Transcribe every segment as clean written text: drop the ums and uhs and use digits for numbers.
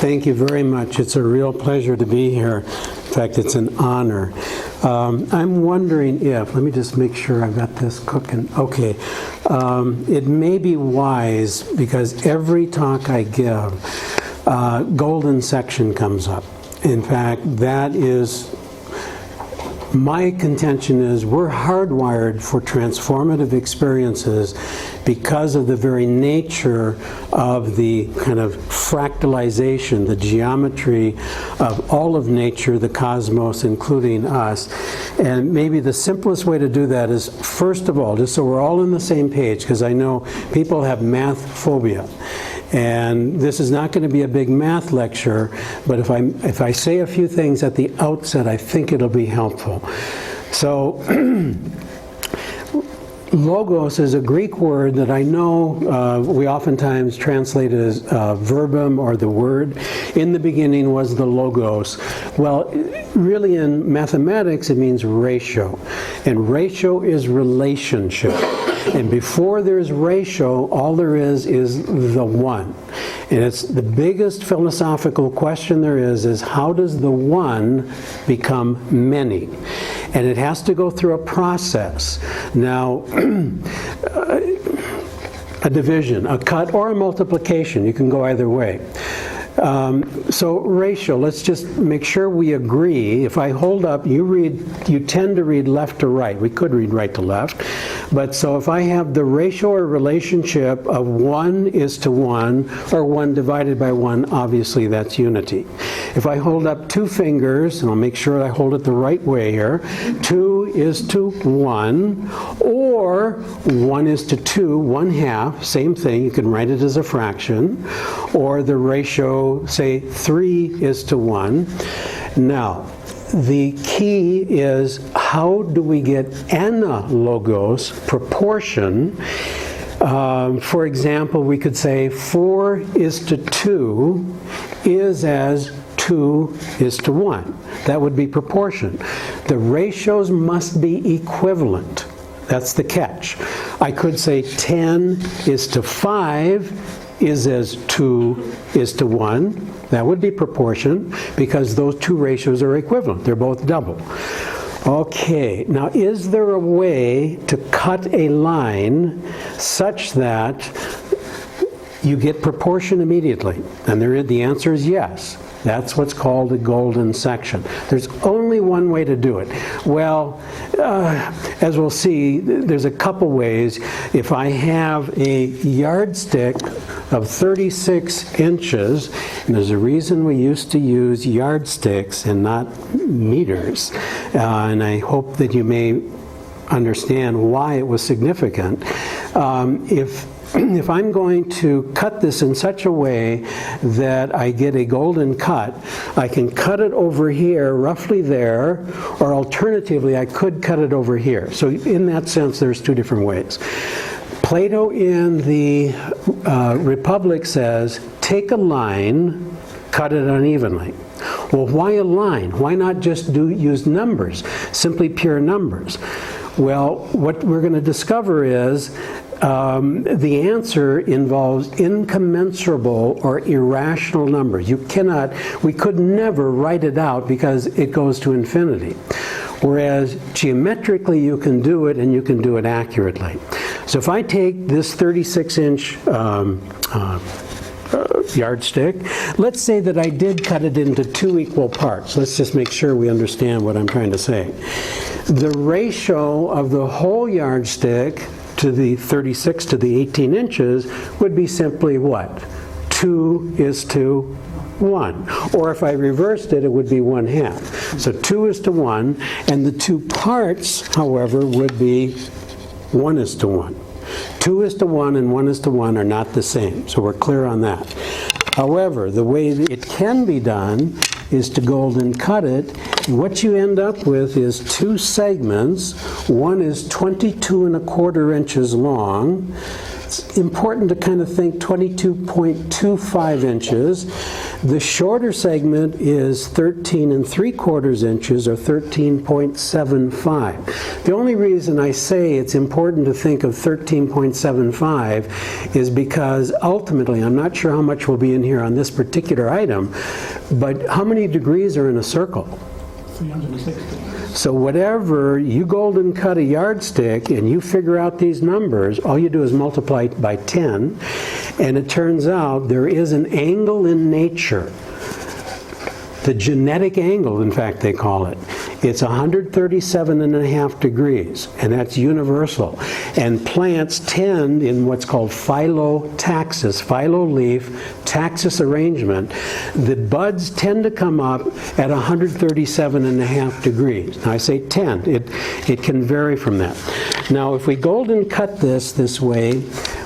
Thank you very much. It's a real pleasure to be here. In fact, it's an honor. I'm wondering if, let me just make sure I've got this cooking. Okay. It may be wise, because every talk I give, golden section comes up. In fact, that is, my contention is we're hardwired for transformative experiences because of the very nature of the kind of fractalization, the geometry of all of nature, the cosmos, including us. And maybe the simplest way to do that is, first of all, just so we're all on the same page, because I know people have math phobia. And this is not going to be a big math lecture, but if I say a few things at the outset, I think it'll be helpful. So, logos is a Greek word that I know we oftentimes translate as verbum, or the word. In the beginning was the logos. Well, really in mathematics it means ratio. And ratio is relationship. And before there's ratio, all there is the one. And it's the biggest philosophical question there is how does the one become many? And it has to go through a process. Now, a division, a cut, or a multiplication, you can go either way. So ratio, let's just make sure we agree. If I hold up, you tend to read left to right. We could read right to left. But so if I have the ratio or relationship of 1 is to 1, or 1 divided by 1, obviously that's unity. If I hold up 2 fingers, and I'll make sure I hold it the right way here, 2 is to 1, or 1 is to 2, 1/2, same thing, you can write it as a fraction, or the ratio, say 3 is to 1. Now, the key is, how do we get analogous proportion? For example, we could say 4 is to 2 is as 2 is to 1. That would be proportion. The ratios must be equivalent. That's the catch. I could say 10 is to 5 is as 2 is to 1. That would be proportion, because those two ratios are equivalent. They're both double. Okay, now is there a way to cut a line such that you get proportion immediately? And the answer is yes. That's what's called a golden section. There's only one way to do it. Well, as we'll see, there's a couple ways. If I have a yardstick of 36 inches, and there's a reason we used to use yardsticks and not meters, and I hope that you may understand why it was significant. If I'm going to cut this in such a way that I get a golden cut, I can cut it over here, roughly there, or alternatively, I could cut it over here. So in that sense, there's two different ways. Plato in the Republic says, take a line, cut it unevenly. Well, why a line? Why not just use numbers, simply pure numbers? Well, what we're going to discover is the answer involves incommensurable or irrational numbers. We could never write it out because it goes to infinity. Whereas geometrically you can do it, and you can do it accurately. So if I take this 36-inch yardstick, let's say that I did cut it into 2 equal parts. Let's just make sure we understand what I'm trying to say. The ratio of the whole yardstick to the 36 to the 18 inches would be simply what? 2 is to 1. Or if I reversed it, it would be 1/2. So 2 is to 1, and the two parts, however, would be 1 is to 1. 2 is to 1 and 1 is to 1 are not the same, so we're clear on that. However, the way it can be done is to golden cut it. What you end up with is 2 segments. One is 22¼ inches long. It's important to kind of think 22.25 inches. The shorter segment is 13 3/4 inches, or 13.75. The only reason I say it's important to think of 13.75 is because ultimately, I'm not sure how much will be in here on this particular item, but how many degrees are in a circle? 360. So whatever you golden cut a yardstick and you figure out these numbers, all you do is multiply it by 10, and it turns out there is an angle in nature. The genetic angle, in fact, they call it. It's 137.5 degrees, and that's universal. And plants tend, in what's called phyllotaxis, phyllo-leaf, taxis arrangement, the buds tend to come up at 137.5 degrees. Now I say tend, it can vary from that. Now if we golden cut this way,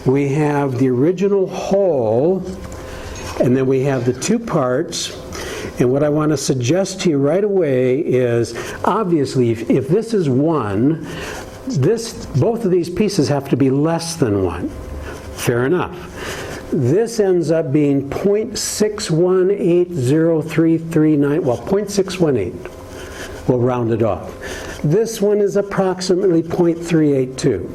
we have the original whole, and then we have the two parts. And what I want to suggest to you right away is, obviously, if this is 1, both of these pieces have to be less than 1. Fair enough. This ends up being 0.6180339, well, 0.618. We'll round it off. This one is approximately 0.382.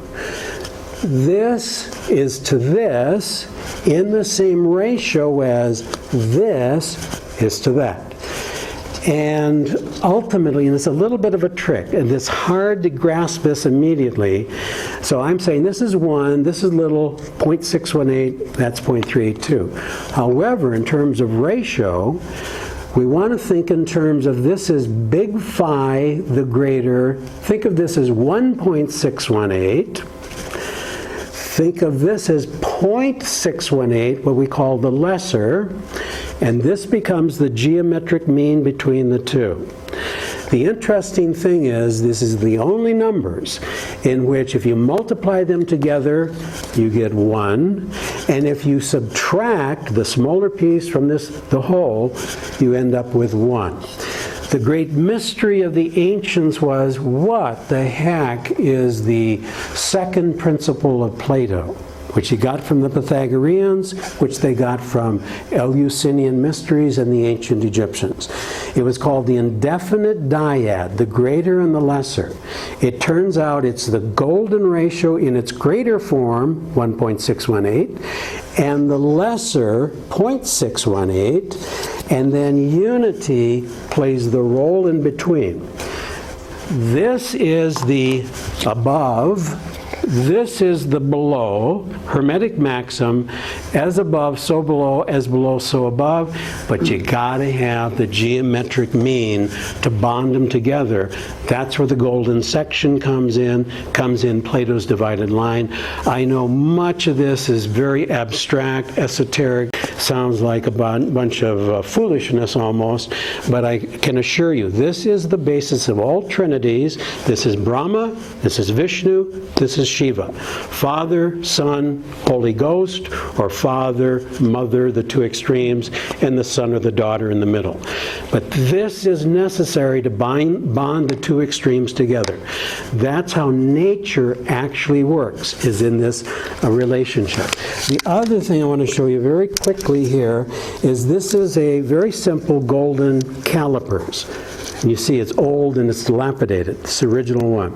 This is to this in the same ratio as this is to that. And ultimately, and it's a little bit of a trick, and it's hard to grasp this immediately, so I'm saying this is 1, this is little, 0.618, that's 0.382. However, in terms of ratio, we want to think in terms of this is big phi, the greater. Think of this as 1.618. Think of this as 0.618, what we call the lesser, and this becomes the geometric mean between the two. The interesting thing is, this is the only numbers in which if you multiply them together, you get 1, and if you subtract the smaller piece from the whole, you end up with 1. The great mystery of the ancients was, what the heck is the second principle of Plato, which he got from the Pythagoreans, which they got from Eleusinian mysteries and the ancient Egyptians. It was called the indefinite dyad, the greater and the lesser. It turns out it's the golden ratio in its greater form, 1.618, and the lesser, 0.618, and then unity plays the role in between. This is the above, this is the below, Hermetic maxim, as above, so below, as below, so above, but you gotta have the geometric mean to bond them together. That's where the golden section comes in Plato's divided line. I know much of this is very abstract, esoteric, sounds like a bunch of foolishness almost, but I can assure you, this is the basis of all trinities. This is Brahma, this is Vishnu, this is Shiva. Father, Son, Holy Ghost, or Father, Mother, the two extremes, and the Son or the daughter in the middle. But this is necessary to bond the two extremes together. That's how nature actually works, is in this relationship. The other thing I want to show you very quickly here is this is a very simple golden calipers. And you see it's old and it's dilapidated, this original one.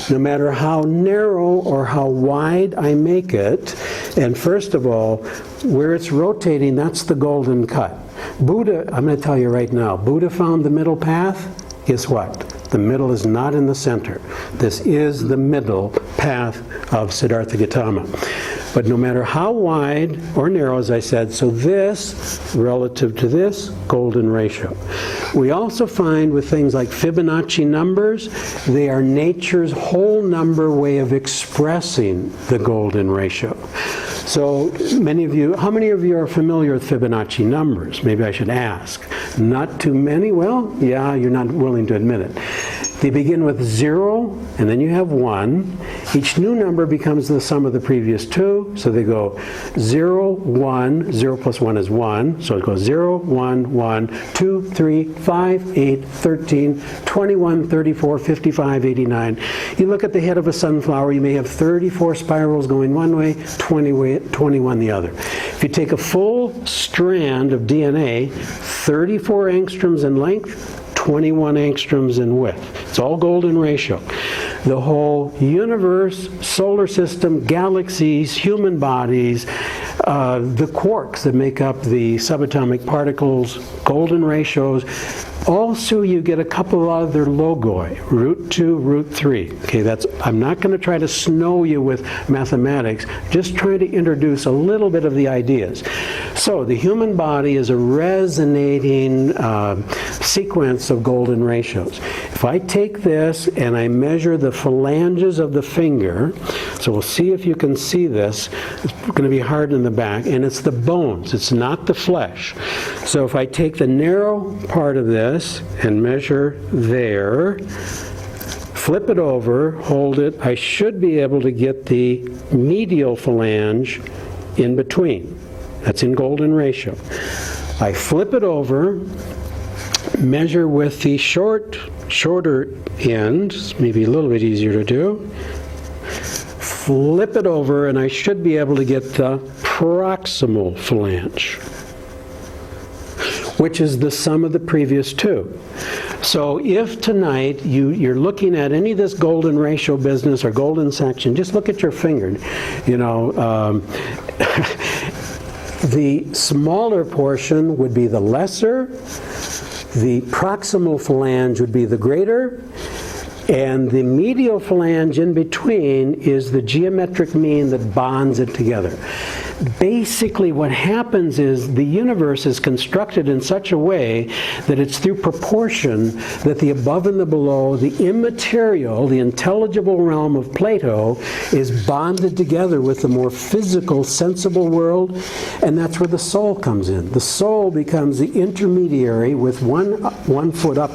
No matter how narrow or how wide I make it, and first of all, where it's rotating, that's the golden cut. Buddha, I'm going to tell you right now, Buddha found the middle path. Guess what? The middle is not in the center. This is the middle path of Siddhartha Gautama. But no matter how wide or narrow, as I said, so this relative to this, golden ratio. We also find with things like Fibonacci numbers, they are nature's whole number way of expressing the golden ratio. So many of you, how many of you are familiar with Fibonacci numbers? Maybe I should ask. Not too many? Well, yeah, you're not willing to admit it. They begin with 0, and then you have 1. Each new number becomes the sum of the previous two, so they go 0, 1, 0 plus 1 is 1, so it goes 0, 1, 1, 2, 3, 5, 8, 13, 21, 34, 55, 89. You look at the head of a sunflower, you may have 34 spirals going one way, 21 the other. If you take a full strand of DNA, 34 angstroms in length, 21 angstroms in width. It's all golden ratio. The whole universe, solar system, galaxies, human bodies, the quarks that make up the subatomic particles, golden ratios. Also, you get a couple of other logoi, root 2, root 3. Okay, I'm not going to try to snow you with mathematics, just trying to introduce a little bit of the ideas. So, the human body is a resonating sequence of golden ratios. If I take this and I measure the phalanges of the finger, so we'll see if you can see this. It's going to be hard in the back, and it's the bones, it's not the flesh. So if I take the narrow part of this and measure there, flip it over, hold it, I should be able to get the medial phalange in between. That's in golden ratio. I flip it over, measure with the shorter end, maybe a little bit easier to do. Flip it over, and I should be able to get the proximal phalange, which is the sum of the previous two. So if tonight you're looking at any of this golden ratio business or golden section, just look at your finger. You know, the smaller portion would be the lesser, the proximal phalange would be the greater, and the medial phalange in between is the geometric mean that bonds it together. Basically what happens is the universe is constructed in such a way that it's through proportion that the above and the below, the immaterial, the intelligible realm of Plato is bonded together with the more physical, sensible world, and that's where the soul comes in. The soul becomes the intermediary with one foot up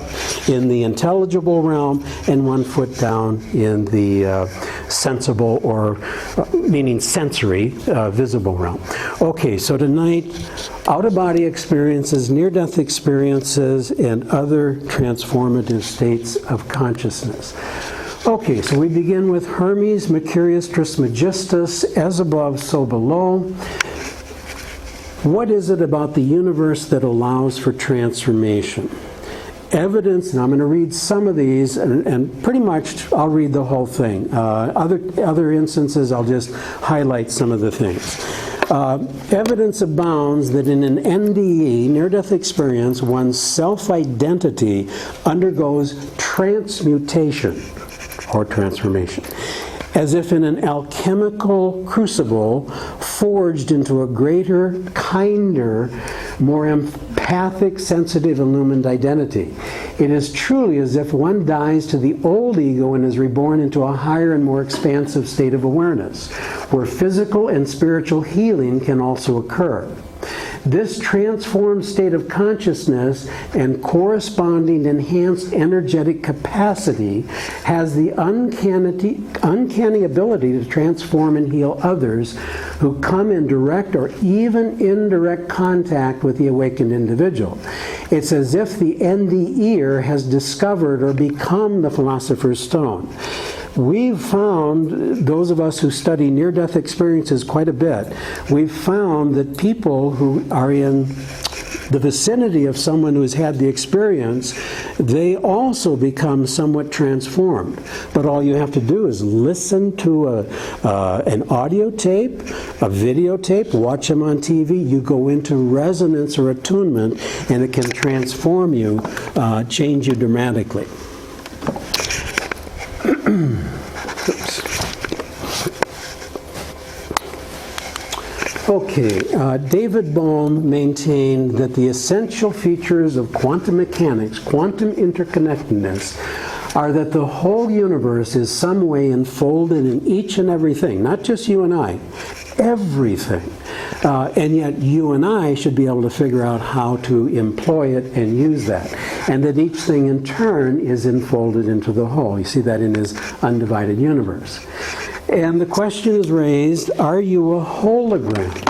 in the intelligible realm and 1 foot down in the sensible, or meaning sensory, visible realm. Okay, so tonight, out-of-body experiences, near-death experiences, and other transformative states of consciousness. Okay, so we begin with Hermes, Mercurius, Trismegistus, as above, so below. What is it about the universe that allows for transformation? Evidence, and I'm going to read some of these, and pretty much I'll read the whole thing. Other instances, I'll just highlight some of the things. Evidence abounds that in an NDE, near-death experience, one's self-identity undergoes transmutation or transformation, as if in an alchemical crucible forged into a greater, kinder, more empathic, sensitive, illumined identity. It is truly as if one dies to the old ego and is reborn into a higher and more expansive state of awareness, where physical and spiritual healing can also occur. This transformed state of consciousness and corresponding enhanced energetic capacity has the uncanny ability to transform and heal others who come in direct or even indirect contact with the awakened individual. It's as if the NDEer has discovered or become the philosopher's stone. We've found, those of us who study near-death experiences quite a bit, we've found that people who are in the vicinity of someone who has had the experience, they also become somewhat transformed. But all you have to do is listen to an audio tape, a videotape, watch them on TV, you go into resonance or attunement, and it can transform you, change you dramatically. Okay, David Bohm maintained that the essential features of quantum mechanics, quantum interconnectedness, are that the whole universe is some way enfolded in each and everything, not just you and I, everything. And yet you and I should be able to figure out how to employ it and use that. And that each thing in turn is enfolded into the whole. You see that in his undivided universe. And the question is raised, are you a hologram?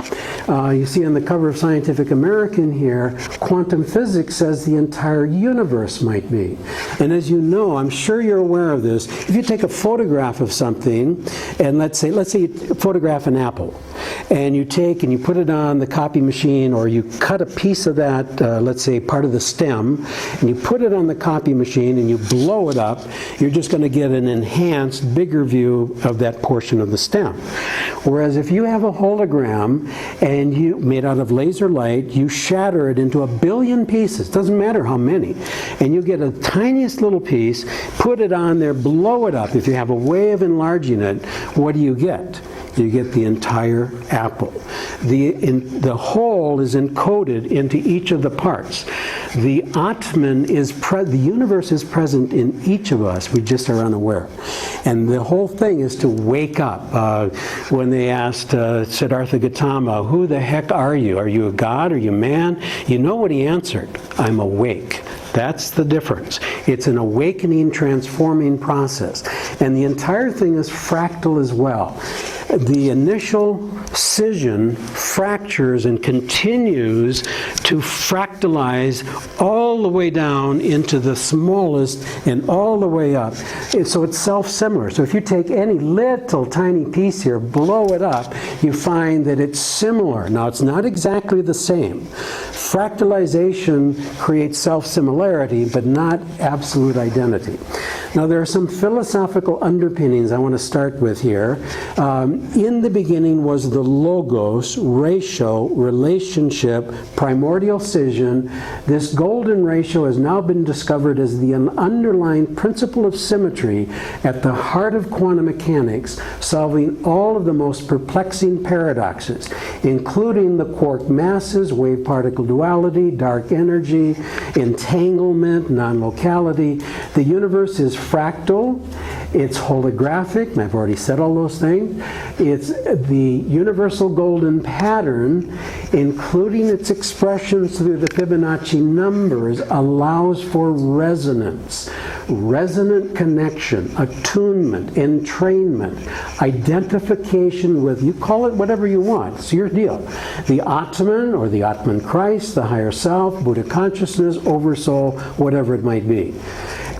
You see on the cover of Scientific American here, quantum physics says the entire universe might be. And as you know, I'm sure you're aware of this, if you take a photograph of something, and let's say you photograph an apple, and you take and you put it on the copy machine, or you cut a piece of that, let's say part of the stem, and you put it on the copy machine and you blow it up, you're just going to get an enhanced, bigger view of that portion of the stem. Whereas if you have a hologram and you made out of laser light, you shatter it into 1 billion pieces, doesn't matter how many, and you get a tiniest little piece, put it on there, blow it up. If you have a way of enlarging it, what do you get? You get the entire apple. The whole is encoded into each of the parts. The Atman the universe is present in each of us. We just are unaware. And the whole thing is to wake up. When they asked Siddhartha Gautama, who the heck are you? Are you a god? Are you a man? You know what he answered? I'm awake. That's the difference. It's an awakening, transforming process. And the entire thing is fractal as well. The initial scission fractures and continues to fractalize all the way down into the smallest and all the way up. So it's self-similar. So if you take any little tiny piece here, blow it up, you find that it's similar. Now it's not exactly the same. Fractalization creates self-similarity, but not absolute identity. Now there are some philosophical underpinnings I want to start with here. In the beginning was the logos, ratio, relationship, primordial scission. This golden ratio has now been discovered as the underlying principle of symmetry at the heart of quantum mechanics, solving all of the most perplexing paradoxes, including the quark masses, wave-particle duality, dark energy, entanglement, non-locality. The universe is fractal, it's holographic, and I've already said all those things. It's the universal golden pattern, including its expressions through the Fibonacci numbers, allows for resonance, resonant connection, attunement, entrainment, identification with, you call it whatever you want, it's your deal. The Atman or the Atman Christ, the higher self, Buddha consciousness, oversoul, whatever it might be.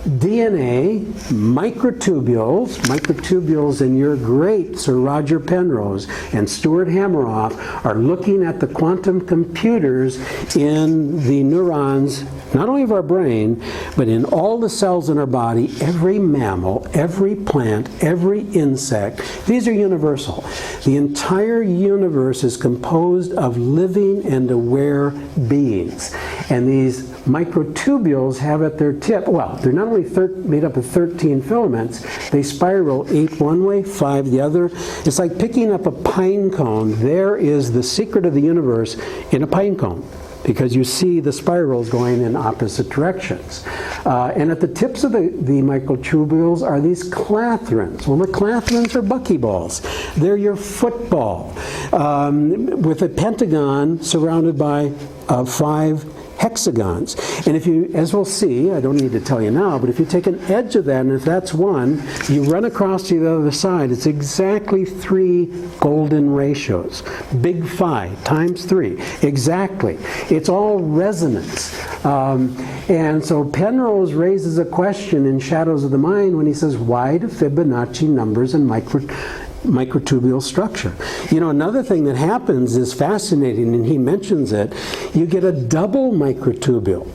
DNA, microtubules, and your great Sir Roger Penrose and Stuart Hameroff are looking at the quantum computers in the neurons, not only of our brain, but in all the cells in our body, every mammal, every plant, every insect. These are universal. The entire universe is composed of living and aware beings. And these microtubules have at their tip, well, they're not only made up of 13 filaments, they spiral 8 one way, 5 the other. It's like picking up a pine cone. There is the secret of the universe in a pine cone, because you see the spirals going in opposite directions. And at the tips of the microtubules are these clathrons. Well, the clathrons are buckyballs. They're your football, with a pentagon surrounded by 5 hexagons. And if you, as we'll see, I don't need to tell you now, but if you take an edge of that, and if that's 1, you run across to the other side, it's exactly 3 golden ratios. Big phi times 3. Exactly. It's all resonance. And so Penrose raises a question in Shadows of the Mind when he says, why do Fibonacci numbers and microtubule structure? You know, another thing that happens is fascinating, and he mentions it. You get a double microtubule.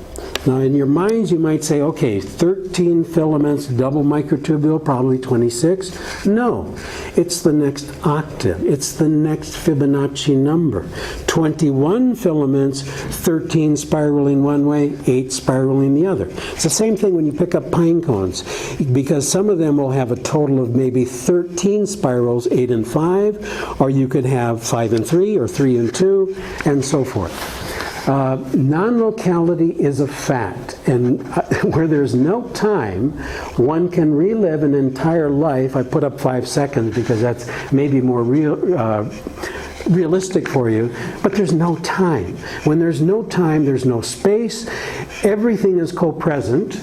Now, in your minds, you might say, okay, 13 filaments, double microtubule, probably 26. No, it's the next octave. It's the next Fibonacci number. 21 filaments, 13 spiraling one way, 8 spiraling the other. It's the same thing when you pick up pine cones, because some of them will have a total of maybe 13 spirals, 8 and 5, or you could have 5 and 3, or 3 and 2, and so forth. Non-locality is a fact, and where there's no time, one can relive an entire life. I put up 5 seconds because that's maybe more realistic for you, but there's no time. When there's no time, there's no space. Everything is co-present,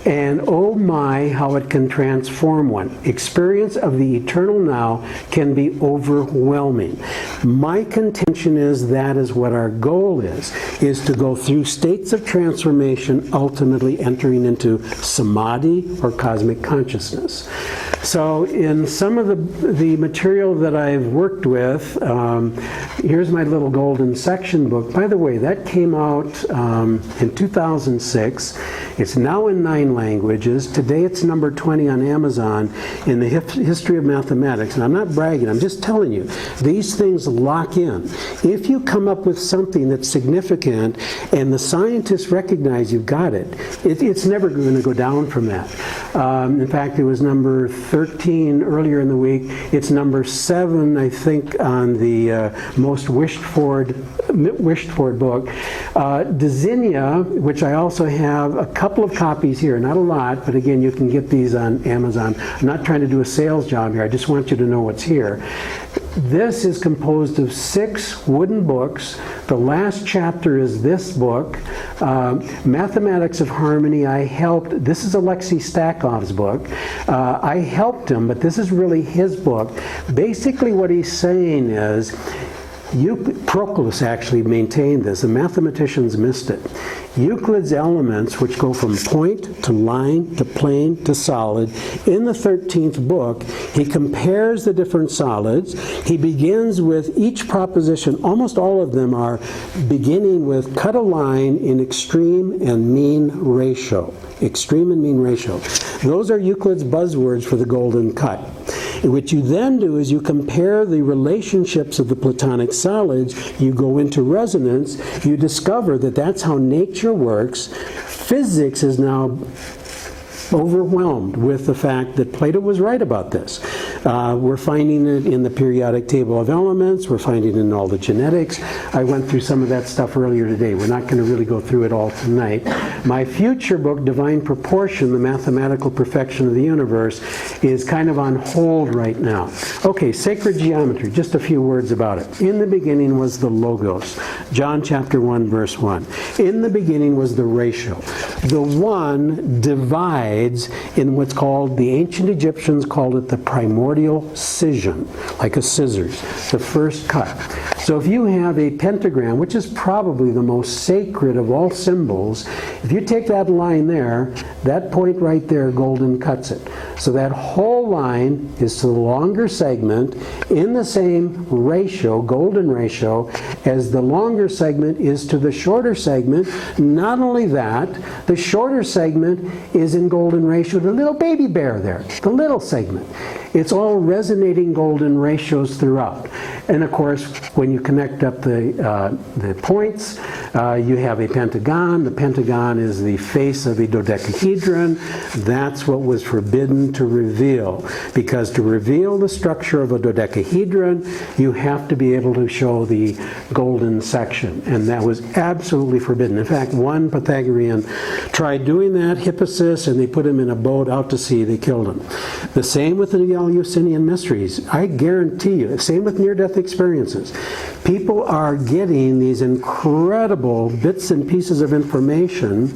and oh my, how it can transform one. Experience of the eternal now can be overwhelming. My contention is that is what our goal is to go through states of transformation, ultimately entering into samadhi or cosmic consciousness. So in some of the material that I've worked with, here's my little golden section book. By the way, that came out in 2006. It's now in 9 languages. Today it's number 20 on Amazon in the history of mathematics. And I'm not bragging, I'm just telling you, these things lock in. If you come up with something that's significant and the scientists recognize you've got it, it's never going to go down from that. In fact, it was number 13 earlier in the week. It's number 7, I think, on the most wished for book. Desinia, which I also have a couple of copies here, not a lot, but again, you can get these on Amazon. I'm not trying to do a sales job here. I just want you to know what's here. This is composed of 6 wooden books. The last chapter is this book, Mathematics of Harmony. I helped, this is Alexei Stakov's book. I helped him, but this is really his book. Basically what he's saying is, Proclus actually maintained this, the mathematicians missed it. Euclid's elements, which go from point to line to plane to solid, in the 13th book, he compares the different solids. He begins with each proposition, almost all of them are beginning with cut a line in extreme and mean ratio. Extreme and mean ratio. Those are Euclid's buzzwords for the golden cut. What you then do is you compare the relationships of the Platonic solids, you go into resonance, you discover that that's how nature works. Physics is now overwhelmed with the fact that Plato was right about this. We're finding it in the periodic table of elements, we're finding it in all the genetics. I went through some of that stuff earlier today. We're not going to really go through it all tonight. My future book, Divine Proportion, The Mathematical Perfection of the Universe, is kind of on hold right now. Okay, sacred geometry, just a few words about it. In the beginning was the Logos, John chapter 1, verse 1. In the beginning was the ratio. The one divides in what's called, the ancient Egyptians called it the primordial scission, like a scissors, the first cut. So if you have a pentagram, which is probably the most sacred of all symbols, if you take that line there, that point right there, golden cuts it. So that whole line is to the longer segment in the same ratio, golden ratio, as the longer segment is to the shorter segment. Not only that, the shorter segment is in golden ratio to the little baby bear there, the little segment. It's all resonating golden ratios throughout. And of course, when you connect up the points, you have a pentagon. The pentagon is the face of a dodecahedron. That's what was forbidden to reveal. Because to reveal the structure of a dodecahedron, you have to be able to show the golden section. And that was absolutely forbidden. In fact, one Pythagorean tried doing that, Hippasus, and they put him in a boat out to sea. They killed him. The same with the Eleusinian mysteries. I guarantee you, same with near-death experiences. People are getting these incredible bits and pieces of information,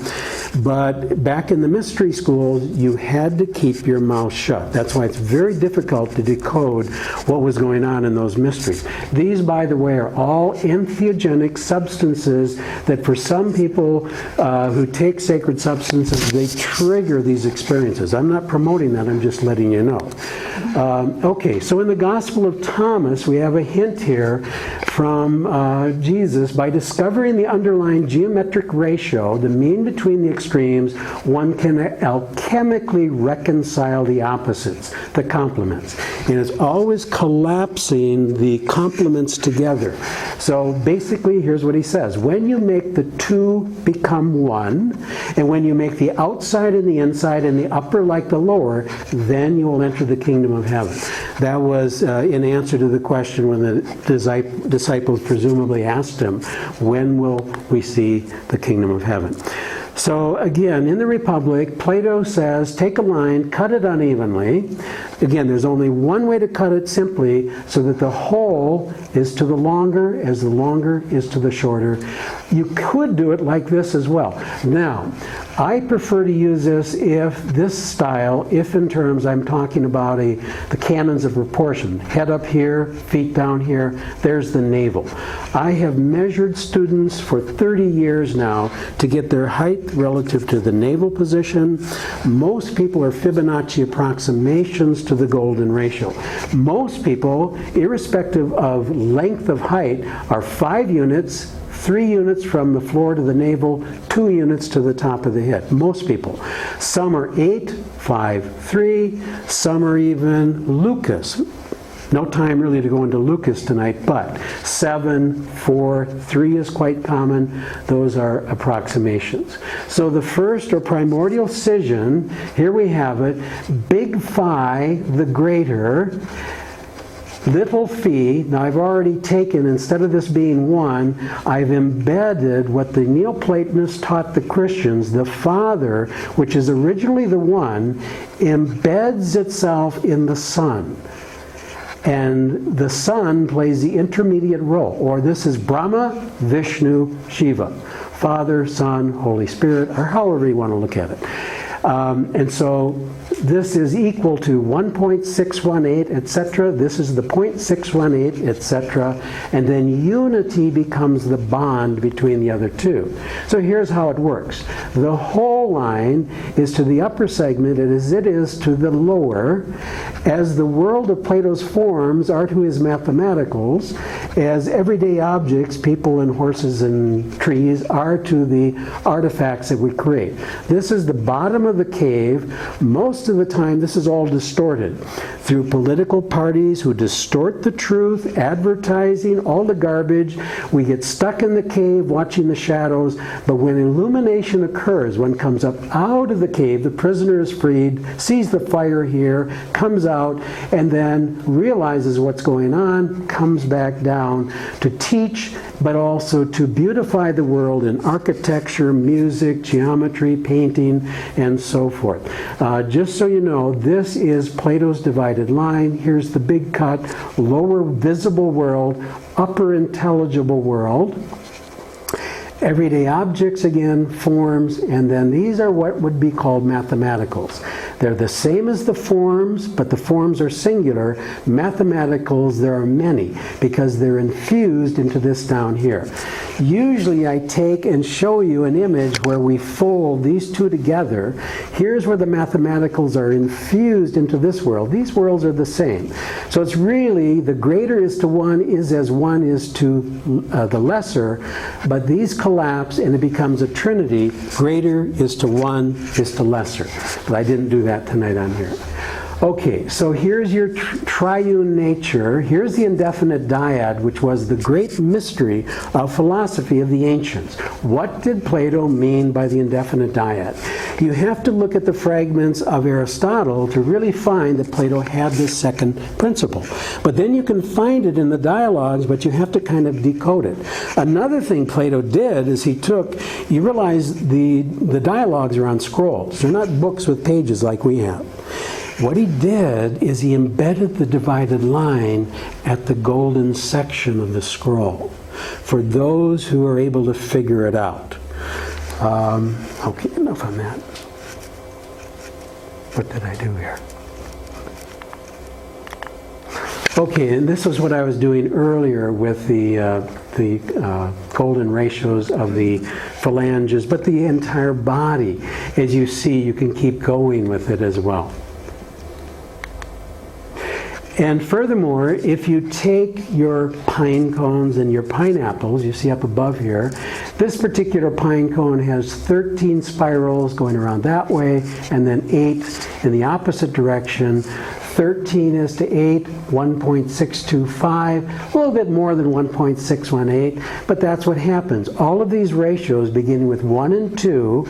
but back in the mystery schools, you had to keep your mouth shut. That's why it's very difficult to decode what was going on in those mysteries. These, by the way, are all entheogenic substances that for some people who take sacred substances, they trigger these experiences. I'm not promoting that, I'm just letting you know. Okay, so in the Gospel of Thomas, we have a hint here from Jesus. By discovering the underlying geometric ratio, the mean between the extremes, one can alchemically reconcile the opposites, the complements. And it's always collapsing the complements together. So basically, here's what he says. When you make the two become one, and when you make the outside and the inside and the upper like the lower, then you will enter the kingdom of of heaven. That was in answer to the question when the disciples presumably asked him, when will we see the kingdom of heaven? So again, in the Republic, Plato says, take a line, cut it unevenly. Again, there's only one way to cut it simply, so that the whole is to the longer as the longer is to the shorter. You could do it like this as well. Now, I prefer to use this if in terms I'm talking about the canons of proportion. Head up here, feet down here, there's the navel. I have measured students for 30 years now to get their height relative to the navel position. Most people are Fibonacci approximations to the golden ratio. Most people, irrespective of length of height, are 5 units, 3 units from the floor to the navel, 2 units to the top of the head. Most people. Some are 8, 5, 3. Some are even Lucas. No time really to go into Lucas tonight, but 7, 4, 3 is quite common. Those are approximations. So the first or primordial scission, here we have it, big phi, the greater, little phi. Now I've already taken, instead of this being 1, I've embedded what the Neoplatonists taught the Christians. The Father, which is originally the 1, embeds itself in the Son. And the Son plays the intermediate role. Or this is Brahma, Vishnu, Shiva. Father, Son, Holy Spirit, or however you want to look at it. And so this is equal to 1.618, etc. This is the 0.618, etc. And then unity becomes the bond between the other two. So here's how it works. The whole line is to the upper segment as it is to the lower, as the world of Plato's forms are to his mathematicals, as everyday objects, people and horses and trees, are to the artifacts that we create. This is the bottom of the cave. Most of the time this is all distorted through political parties who distort the truth, advertising, all the garbage. We get stuck in the cave watching the shadows, but when illumination occurs, one comes up out of the cave, the prisoner is freed, sees the fire here, comes out, and then realizes what's going on, comes back down to teach, but also to beautify the world in architecture, music, geometry, painting, and so forth. Just so you know, this is Plato's divided line. Here's the big cut, lower visible world, upper intelligible world. Everyday objects, again, forms, and then these are what would be called mathematicals. They're the same as the forms, but the forms are singular. Mathematicals, there are many, because they're infused into this down here. Usually I take and show you an image where we fold these two together. Here's where the mathematicals are infused into this world. These worlds are the same. So it's really, the greater is to 1 is as 1 is to the lesser, but these collapse and it becomes a trinity. Greater is to 1 is to lesser. But I didn't do that tonight on here. Okay, so here's your triune nature. Here's the indefinite dyad, which was the great mystery of philosophy of the ancients. What did Plato mean by the indefinite dyad? You have to look at the fragments of Aristotle to really find that Plato had this second principle. But then you can find it in the dialogues, but you have to kind of decode it. Another thing Plato did is you realize the dialogues are on scrolls. They're not books with pages like we have. What he did is he embedded the divided line at the golden section of the scroll for those who are able to figure it out. Okay, enough on that. What did I do here? Okay, and this is what I was doing earlier with the golden ratios of the phalanges, but the entire body. As you see, you can keep going with it as well. And furthermore, if you take your pine cones and your pineapples, you see up above here, this particular pine cone has 13 spirals going around that way, and then 8 in the opposite direction. 13 is to 8, 1.625, a little bit more than 1.618, but that's what happens. All of these ratios, beginning with 1 and 2,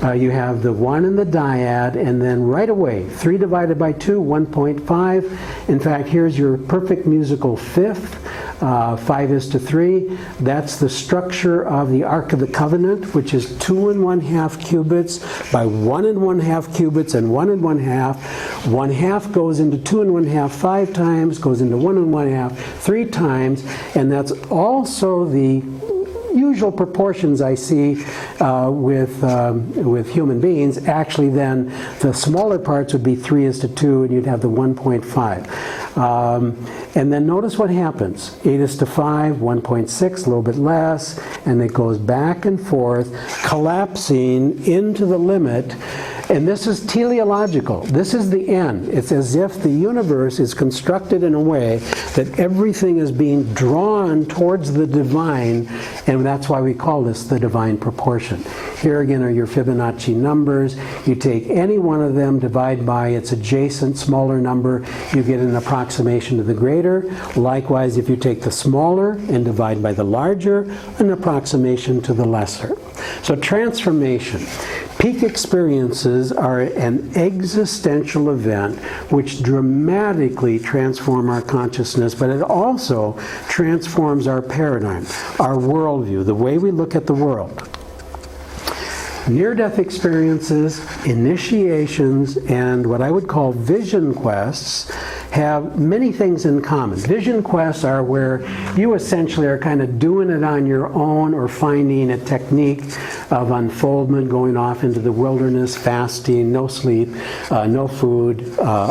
You have the 1 in the dyad, and then right away, 3 divided by 2, 1.5. In fact, here's your perfect musical fifth, 5:3. That's the structure of the Ark of the Covenant, which is 2 1/2 cubits by 1 1/2 cubits and 1 1/2. 1/2 goes into 2 1/2 5 times, goes into 1 1/2 3 times, and that's also the usual proportions I see with human beings. Actually, then the smaller parts would be 3:2, and you'd have the 1.5. And then notice what happens. 8:5, 1.6, a little bit less, and it goes back and forth, collapsing into the limit. And this is teleological. This is the end. It's as if the universe is constructed in a way that everything is being drawn towards the divine, and that's why we call this the divine proportion. Here again are your Fibonacci numbers. You take any one of them, divide by its adjacent smaller number, you get an approximation to the greater. Likewise, if you take the smaller and divide by the larger, an approximation to the lesser. So transformation. Peak experiences are an existential event which dramatically transform our consciousness, but it also transforms our paradigm, our worldview, the way we look at the world. Near-death experiences, initiations, and what I would call vision quests have many things in common. Vision quests are where you essentially are kind of doing it on your own or finding a technique of unfoldment, going off into the wilderness, fasting, no sleep, no food,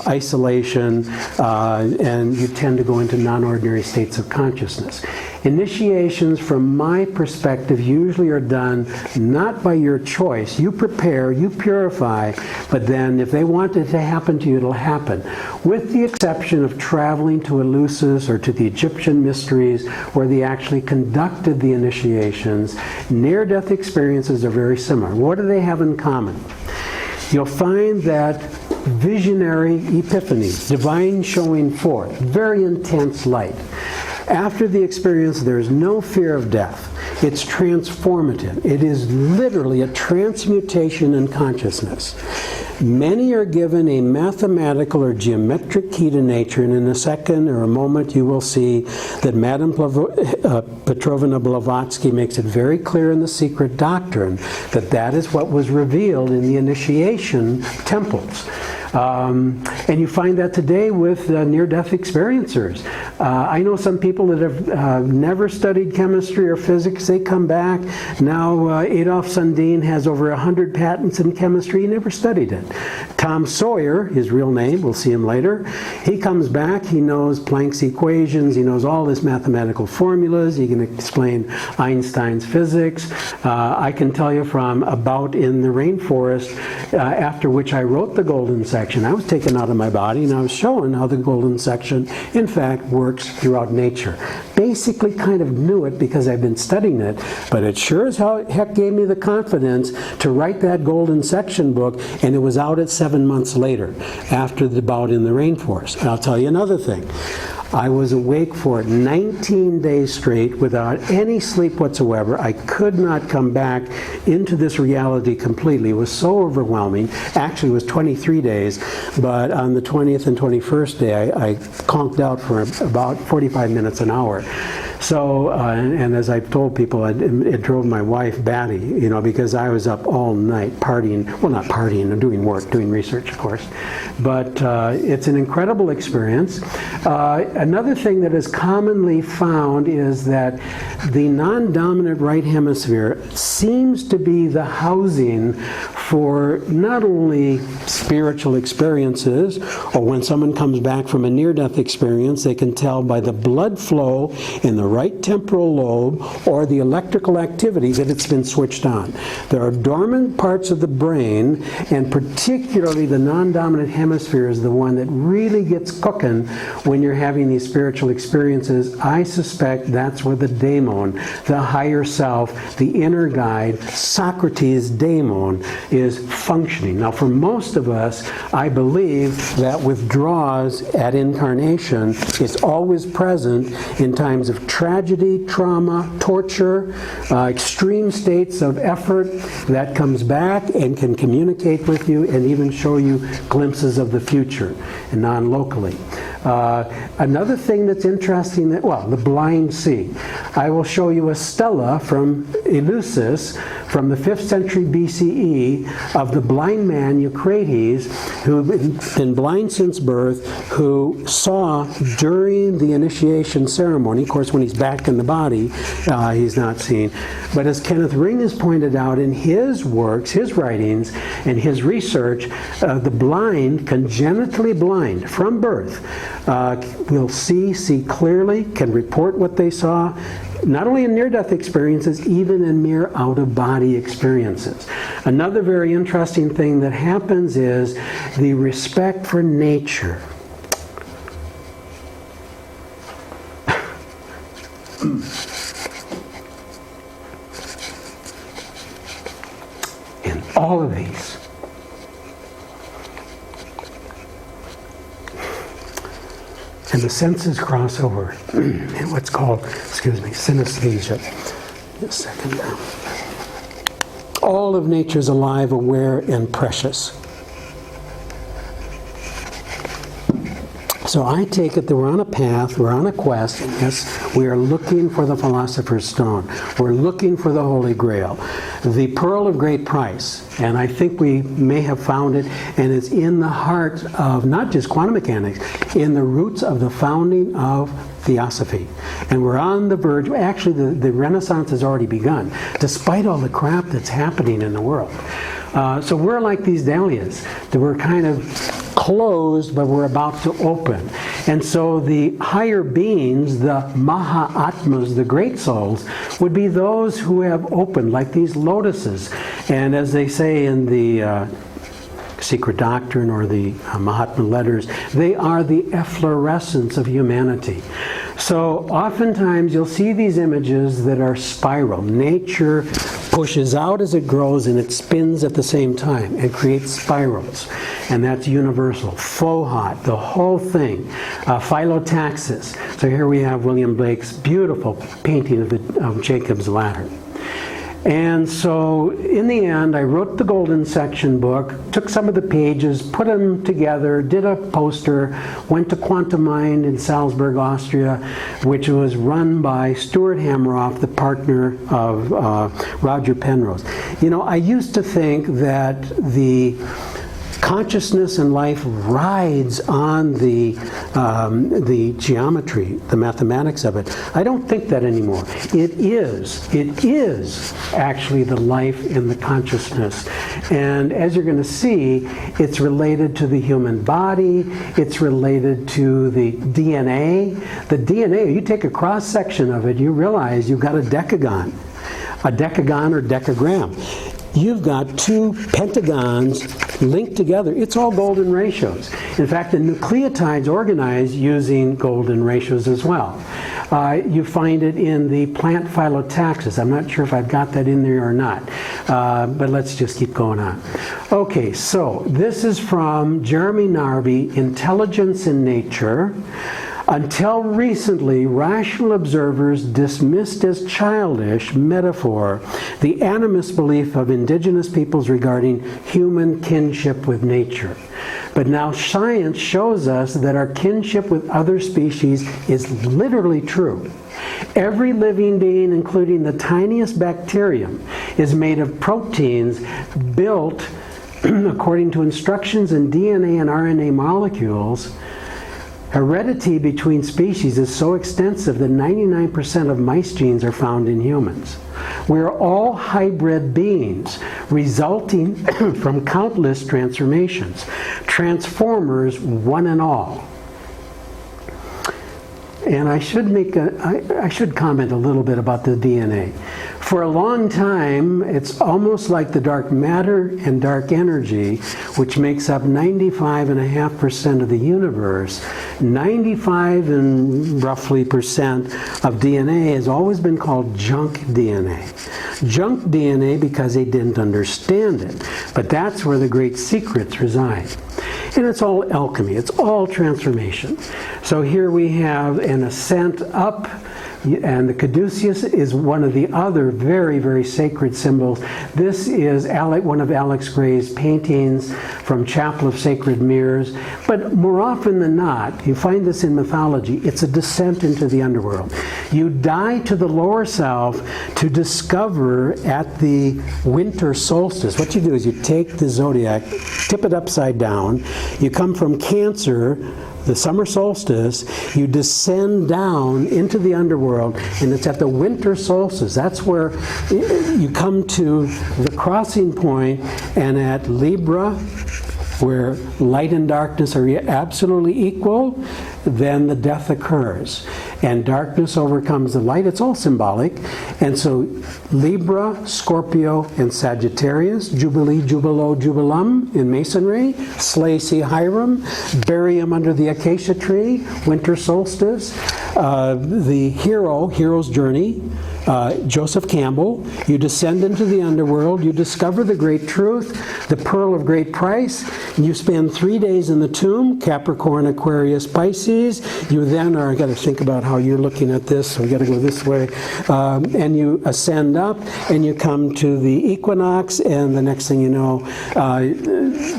isolation, and you tend to go into non-ordinary states of consciousness. Initiations, from my perspective, usually are done not by your choice. You prepare, you purify, but then if they want it to happen to you, it'll happen. With the exception of traveling to Eleusis or to the Egyptian mysteries, where they actually conducted the initiations, near-death experiences are very similar. What do they have in common? You'll find that visionary epiphany, divine showing forth, very intense light. After the experience, there's no fear of death. It's transformative. It is literally a transmutation in consciousness. Many are given a mathematical or geometric key to nature, and in a second or a moment you will see that Madame Petrovna Blavatsky makes it very clear in The Secret Doctrine that that is what was revealed in the initiation temples. And you find that today with near-death experiencers. I know some people that have never studied chemistry or physics. They come back. Now Adolf Sundin has over 100 patents in chemistry. He never studied it. Tom Sawyer, his real name, we'll see him later, he comes back. He knows Planck's equations. He knows all his mathematical formulas. He can explain Einstein's physics. I can tell you from About in the Rainforest, after which I wrote the Golden Section. I was taken out of my body, and I was showing how the golden section, in fact, works throughout nature. Basically kind of knew it because I've been studying it, but it sure as heck gave me the confidence to write that golden section book, and it was out at 7 months later, after the Bout in the Rainforest. And I'll tell you another thing. I was awake for 19 days straight without any sleep whatsoever. I could not come back into this reality completely. It was so overwhelming. Actually, it was 23 days, but on the 20th and 21st day, I conked out for about 45 minutes an hour. So, and as I've told people, it drove my wife batty, you know, because I was up all night partying. Well, not partying, doing work, doing research, of course. But it's an incredible experience. Another thing that is commonly found is that the non-dominant right hemisphere seems to be the housing for not only spiritual experiences, or when someone comes back from a near-death experience, they can tell by the blood flow in the right temporal lobe or the electrical activity that it's been switched on. There are dormant parts of the brain, and particularly the non-dominant hemisphere is the one that really gets cooking when you're having having these spiritual experiences, I suspect that's where the daemon, the higher self, the inner guide, Socrates' daemon, is functioning. Now, for most of us, I believe that withdraws at incarnation. It's always present in times of tragedy, trauma, torture, extreme states of effort that comes back and can communicate with you and even show you glimpses of the future, and non-locally. Another thing that's interesting, the blind see. I will show you a stela from Eleusis from the 5th century BCE of the blind man Eucrates, who had been blind since birth, who saw during the initiation ceremony. Of course, when he's back in the body, he's not seen. But as Kenneth Ring has pointed out in his works, his writings, and his research, the blind, congenitally blind from birth, will see clearly, can report what they saw, not only in near-death experiences, even in mere out-of-body experiences. Another very interesting thing that happens is the respect for nature. In all of these, and the senses cross over in what's called, synesthesia. Just a second now. All of nature is alive, aware, and precious. So I take it that we're on a path, we're on a quest, and yes, we are looking for the Philosopher's Stone. We're looking for the Holy Grail, the pearl of great price. And I think we may have found it, and it's in the heart of not just quantum mechanics, in the roots of the founding of Theosophy. And we're on the verge, actually the Renaissance has already begun, despite all the crap that's happening in the world. So we're like these dahlias, that we're kind of closed, but we're about to open. And so the higher beings, the Maha-Atmas, the great souls, would be those who have opened, like these lotuses. And as they say in the Secret Doctrine or the Mahatma letters, they are the efflorescence of humanity. So oftentimes you'll see these images that are spiral. Nature pushes out as it grows and it spins at the same time and creates spirals. And that's universal. Fohat, the whole thing. Philo-taxis. So here we have William Blake's beautiful painting of Jacob's Ladder. And so in the end, I wrote the Golden Section book, took some of the pages, put them together, did a poster, went to Quantum Mind in Salzburg, Austria, which was run by Stuart Hameroff, the partner of Roger Penrose. You know, I used to think that the consciousness in life rides on the geometry, the mathematics of it. I don't think that anymore. It is actually the life in the consciousness. And as you're going to see, it's related to the human body, it's related to the DNA. The DNA, you take a cross-section of it, you realize you've got a decagon or decagram. You've got two pentagons linked together. It's all golden ratios. In fact, the nucleotides organize using golden ratios as well. You find it in the plant phyllotaxis. I'm not sure if I've got that in there or not, but let's just keep going on. Okay, so this is from Jeremy Narby, Intelligence in Nature. Until recently, rational observers dismissed as childish metaphor the animist belief of indigenous peoples regarding human kinship with nature. But now science shows us that our kinship with other species is literally true. Every living being, including the tiniest bacterium, is made of proteins built according to instructions in DNA and RNA molecules. Heredity between species is so extensive that 99% of mice genes are found in humans. We are all hybrid beings, resulting from countless transformations. Transformers, one and all. And I should comment a little bit about the DNA. For a long time, it's almost like the dark matter and dark energy, which makes up 95.5% of the universe. 95 and roughly percent of DNA has always been called junk DNA. Junk DNA because they didn't understand it. But that's where the great secrets reside. And it's all alchemy. It's all transformation. So here we have an ascent up, and the caduceus is one of the other very, very sacred symbols. This is one of Alex Gray's paintings from Chapel of Sacred Mirrors. But more often than not, you find this in mythology, it's a descent into the underworld. You die to the lower self to discover at the winter solstice. What you do is you take the zodiac, tip it upside down, you come from Cancer, the summer solstice, you descend down into the underworld, and it's at the winter solstice. That's where you come to the crossing point, and at Libra, where light and darkness are absolutely equal, then the death occurs. And darkness overcomes the light. It's all symbolic. And so Libra, Scorpio, and Sagittarius, Jubilee, Jubilo, Jubilum in Masonry, Slay, See, Hiram, barium under the acacia tree, winter solstice, the hero's journey, Joseph Campbell. You descend into the underworld, you discover the great truth, the pearl of great price, and you spend 3 days in the tomb, Capricorn, Aquarius, Pisces. You then are, I got to think about how you're looking at this, so we got to go this way, and you ascend up, and you come to the equinox, and the next thing you know,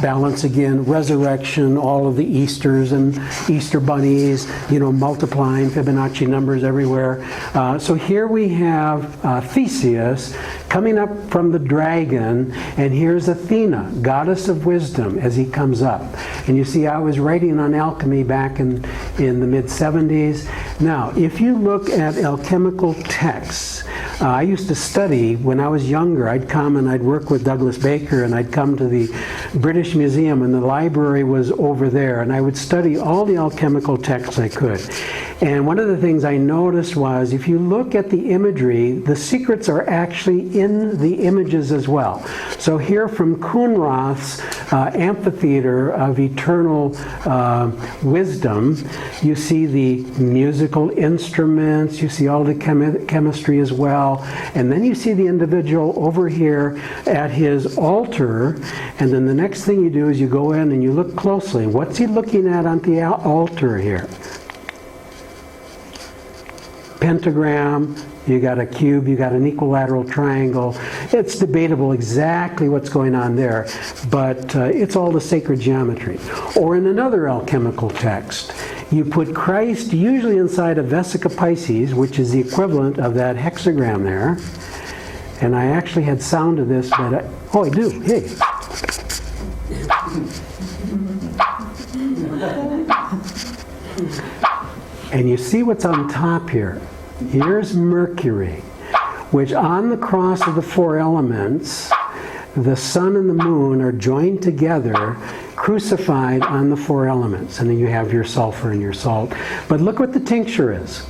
balance again, resurrection, all of the Easters and Easter bunnies, multiplying Fibonacci numbers everywhere. So here we have Theseus coming up from the dragon, and here's Athena, goddess of wisdom, as he comes up. And you see, I was writing on alchemy back in the mid-70s. Now, if you look at alchemical texts, I used to study when I was younger. I'd come and I'd work with Douglas Baker, and I'd come to the British Museum, and the library was over there, and I would study all the alchemical texts I could. And one of the things I noticed was, if you look at the imagery, the secrets are actually in the images as well. So here from Kuhnroth's amphitheater of eternal wisdom, you see the musical instruments, you see all the chemistry as well, and then you see the individual over here at his altar, and then the next thing you do is you go in and you look closely. What's he looking at on the altar here? Pentagram, you got a cube, you got an equilateral triangle. It's debatable exactly what's going on there, but it's all the sacred geometry. Or in another alchemical text, you put Christ usually inside a Vesica Pisces, which is the equivalent of that hexagram there. And I actually had sound of this, but I do. Hey. And you see what's on top here. Here's Mercury, which on the cross of the four elements, the sun and the moon are joined together, crucified on the four elements. And then you have your sulfur and your salt. But look what the tincture is.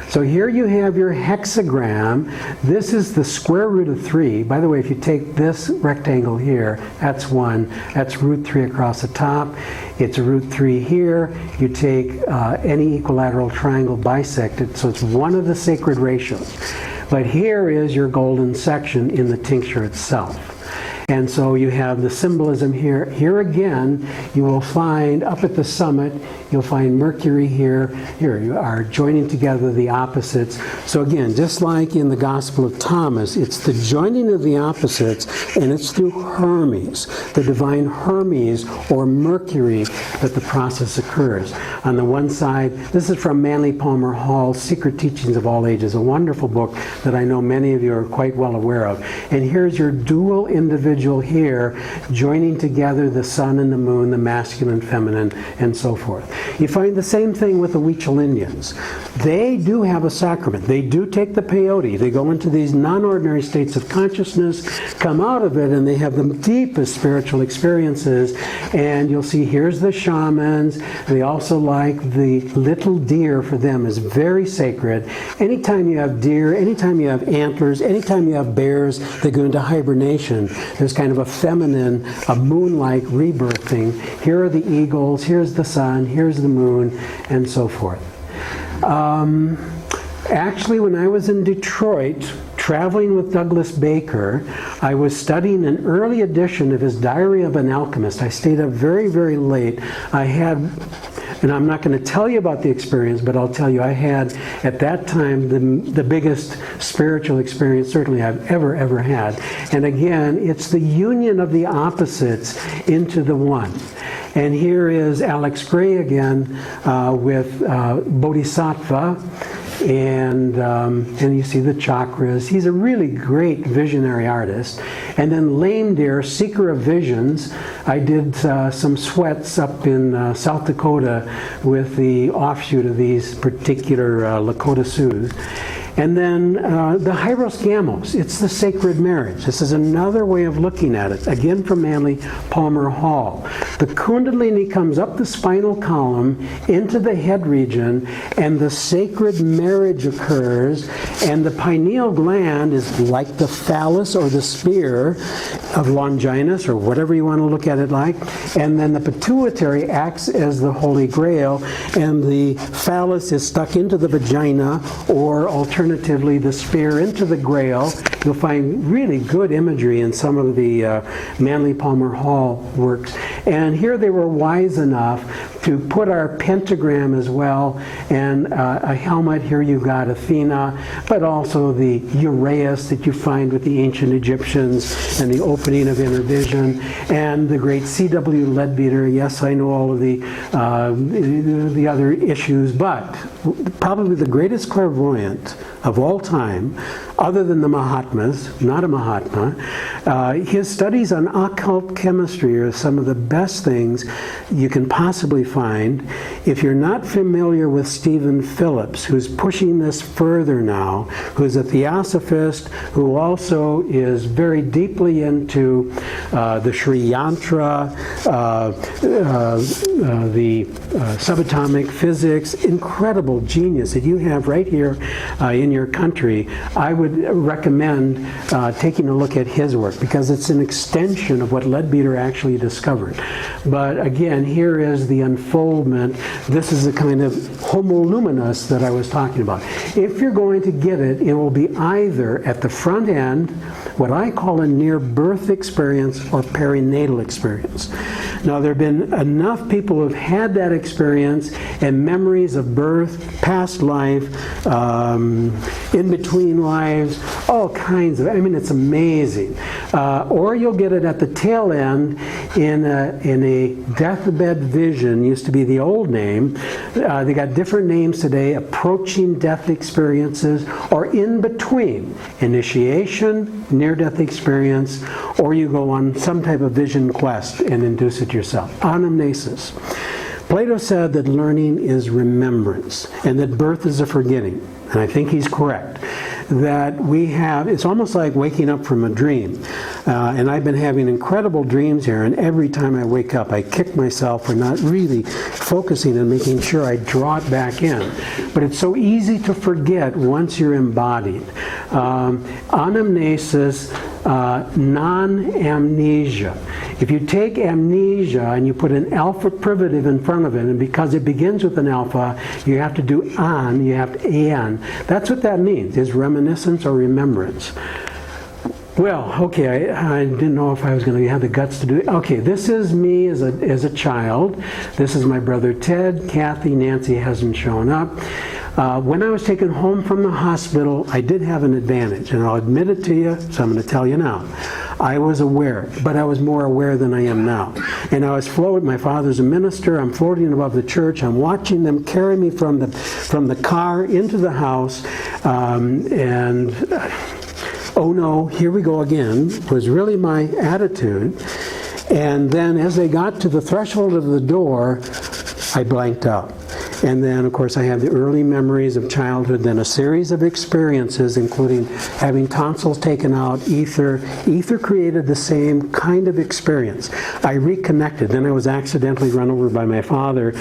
So here you have your hexagram. This is the square root of 3. By the way, if you take this rectangle here, that's 1. That's root 3 across the top. It's a root 3 here. You take any equilateral triangle, bisect it. So it's one of the sacred ratios. But here is your golden section in the tincture itself. And so you have the symbolism here. Here again, you will find up at the summit, you'll find Mercury here. Here you are joining together the opposites. So again, just like in the Gospel of Thomas, it's the joining of the opposites, and it's through Hermes, the divine Hermes or Mercury, that the process occurs. On the one side, this is from Manly Palmer Hall's Secret Teachings of All Ages, a wonderful book that I know many of you are quite well aware of. And here's your dual individual individual here, joining together the sun and the moon, the masculine, feminine, and so forth. You find the same thing with the Huichol Indians. They do have a sacrament. They do take the peyote. They go into these non-ordinary states of consciousness, come out of it, and they have the deepest spiritual experiences. And you'll see here's the shamans. They also like the little deer. For them is very sacred. Anytime you have deer, anytime you have antlers, anytime you have bears that go into hibernation, there's kind of a feminine, a moon-like rebirthing. Here are the eagles, here's the sun, here's the moon, and so forth. Actually, when I was in Detroit, traveling with Douglas Baker, I was studying an early edition of his Diary of an Alchemist. I stayed up very, very late. I had, and I'm not going to tell you about the experience, but I'll tell you I had, at that time, the biggest spiritual experience certainly I've ever had. And again, it's the union of the opposites into the one. And here is Alex Gray again with Bodhisattva. And you see the chakras. He's a really great visionary artist. And then Lame Deer, Seeker of Visions. I did some sweats up in South Dakota with the offshoot of these particular Lakota Sioux. And then the Hyros Gamos, it's the sacred marriage. This is another way of looking at it, again from Manly Palmer Hall. The Kundalini comes up the spinal column into the head region, and the sacred marriage occurs, and the pineal gland is like the phallus or the spear of Longinus, or whatever you want to look at it like, and then the pituitary acts as the Holy Grail, and the phallus is stuck into the vagina, or alternatively the spear into the Grail. You'll find really good imagery in some of the Manly Palmer Hall works. And here they were wise enough to put our pentagram as well, and a helmet. Here you've got Athena, but also the uraeus that you find with the ancient Egyptians, and the opening of inner vision, and the great C.W. Leadbeater. Yes, I know all of the other issues, but probably the greatest clairvoyant of all time, other than the Mahatmas, not a Mahatma, his studies on occult chemistry are some of the best things you can possibly find. If you're not familiar with Stephen Phillips, who's pushing this further now, who's a Theosophist, who also is very deeply into the Sri Yantra, the subatomic physics, incredible genius that you have right here in your country, I would recommend taking a look at his work, because it's an extension of what Leadbeater actually discovered. But again, here is the unfoldment. This is the kind of homo luminous that I was talking about. If you're going to get it, it will be either at the front end, what I call a near-birth experience, or perinatal experience. Now, there have been enough people who have had that experience, and memories of birth, past life, in between lives, all kinds of, I mean, it's amazing. Or you'll get it at the tail end in a deathbed vision, used to be the old name. They got different names today, approaching death experiences, or in between, initiation, near-death experience, or you go on some type of vision quest and induce it yourself. Anamnesis. Plato said that learning is remembrance, and that birth is a forgetting. And I think he's correct. That we have, it's almost like waking up from a dream. And I've been having incredible dreams here, and every time I wake up, I kick myself for not really focusing and making sure I draw it back in. But it's so easy to forget once you're embodied. Anamnesis, non-amnesia. If you take amnesia and you put an alpha privative in front of it, and because it begins with an alpha, you have to do an, you have to an. That's what that means, is reminiscence or remembrance. Well, okay, I didn't know if I was going to have the guts to do it. Okay, this is me as a child. This is my brother Ted. Kathy, Nancy hasn't shown up. When I was taken home from the hospital, I did have an advantage, and I'll admit it to you, so I'm going to tell you now. I was aware, but I was more aware than I am now. And I was floating, my father's a minister, I'm floating above the church, I'm watching them carry me from the car into the house, oh no, here we go again, was really my attitude. And then as they got to the threshold of the door, I blanked out. And then, of course, I had the early memories of childhood, then a series of experiences, including having tonsils taken out, ether. Ether created the same kind of experience. I reconnected. Then I was accidentally run over by my father,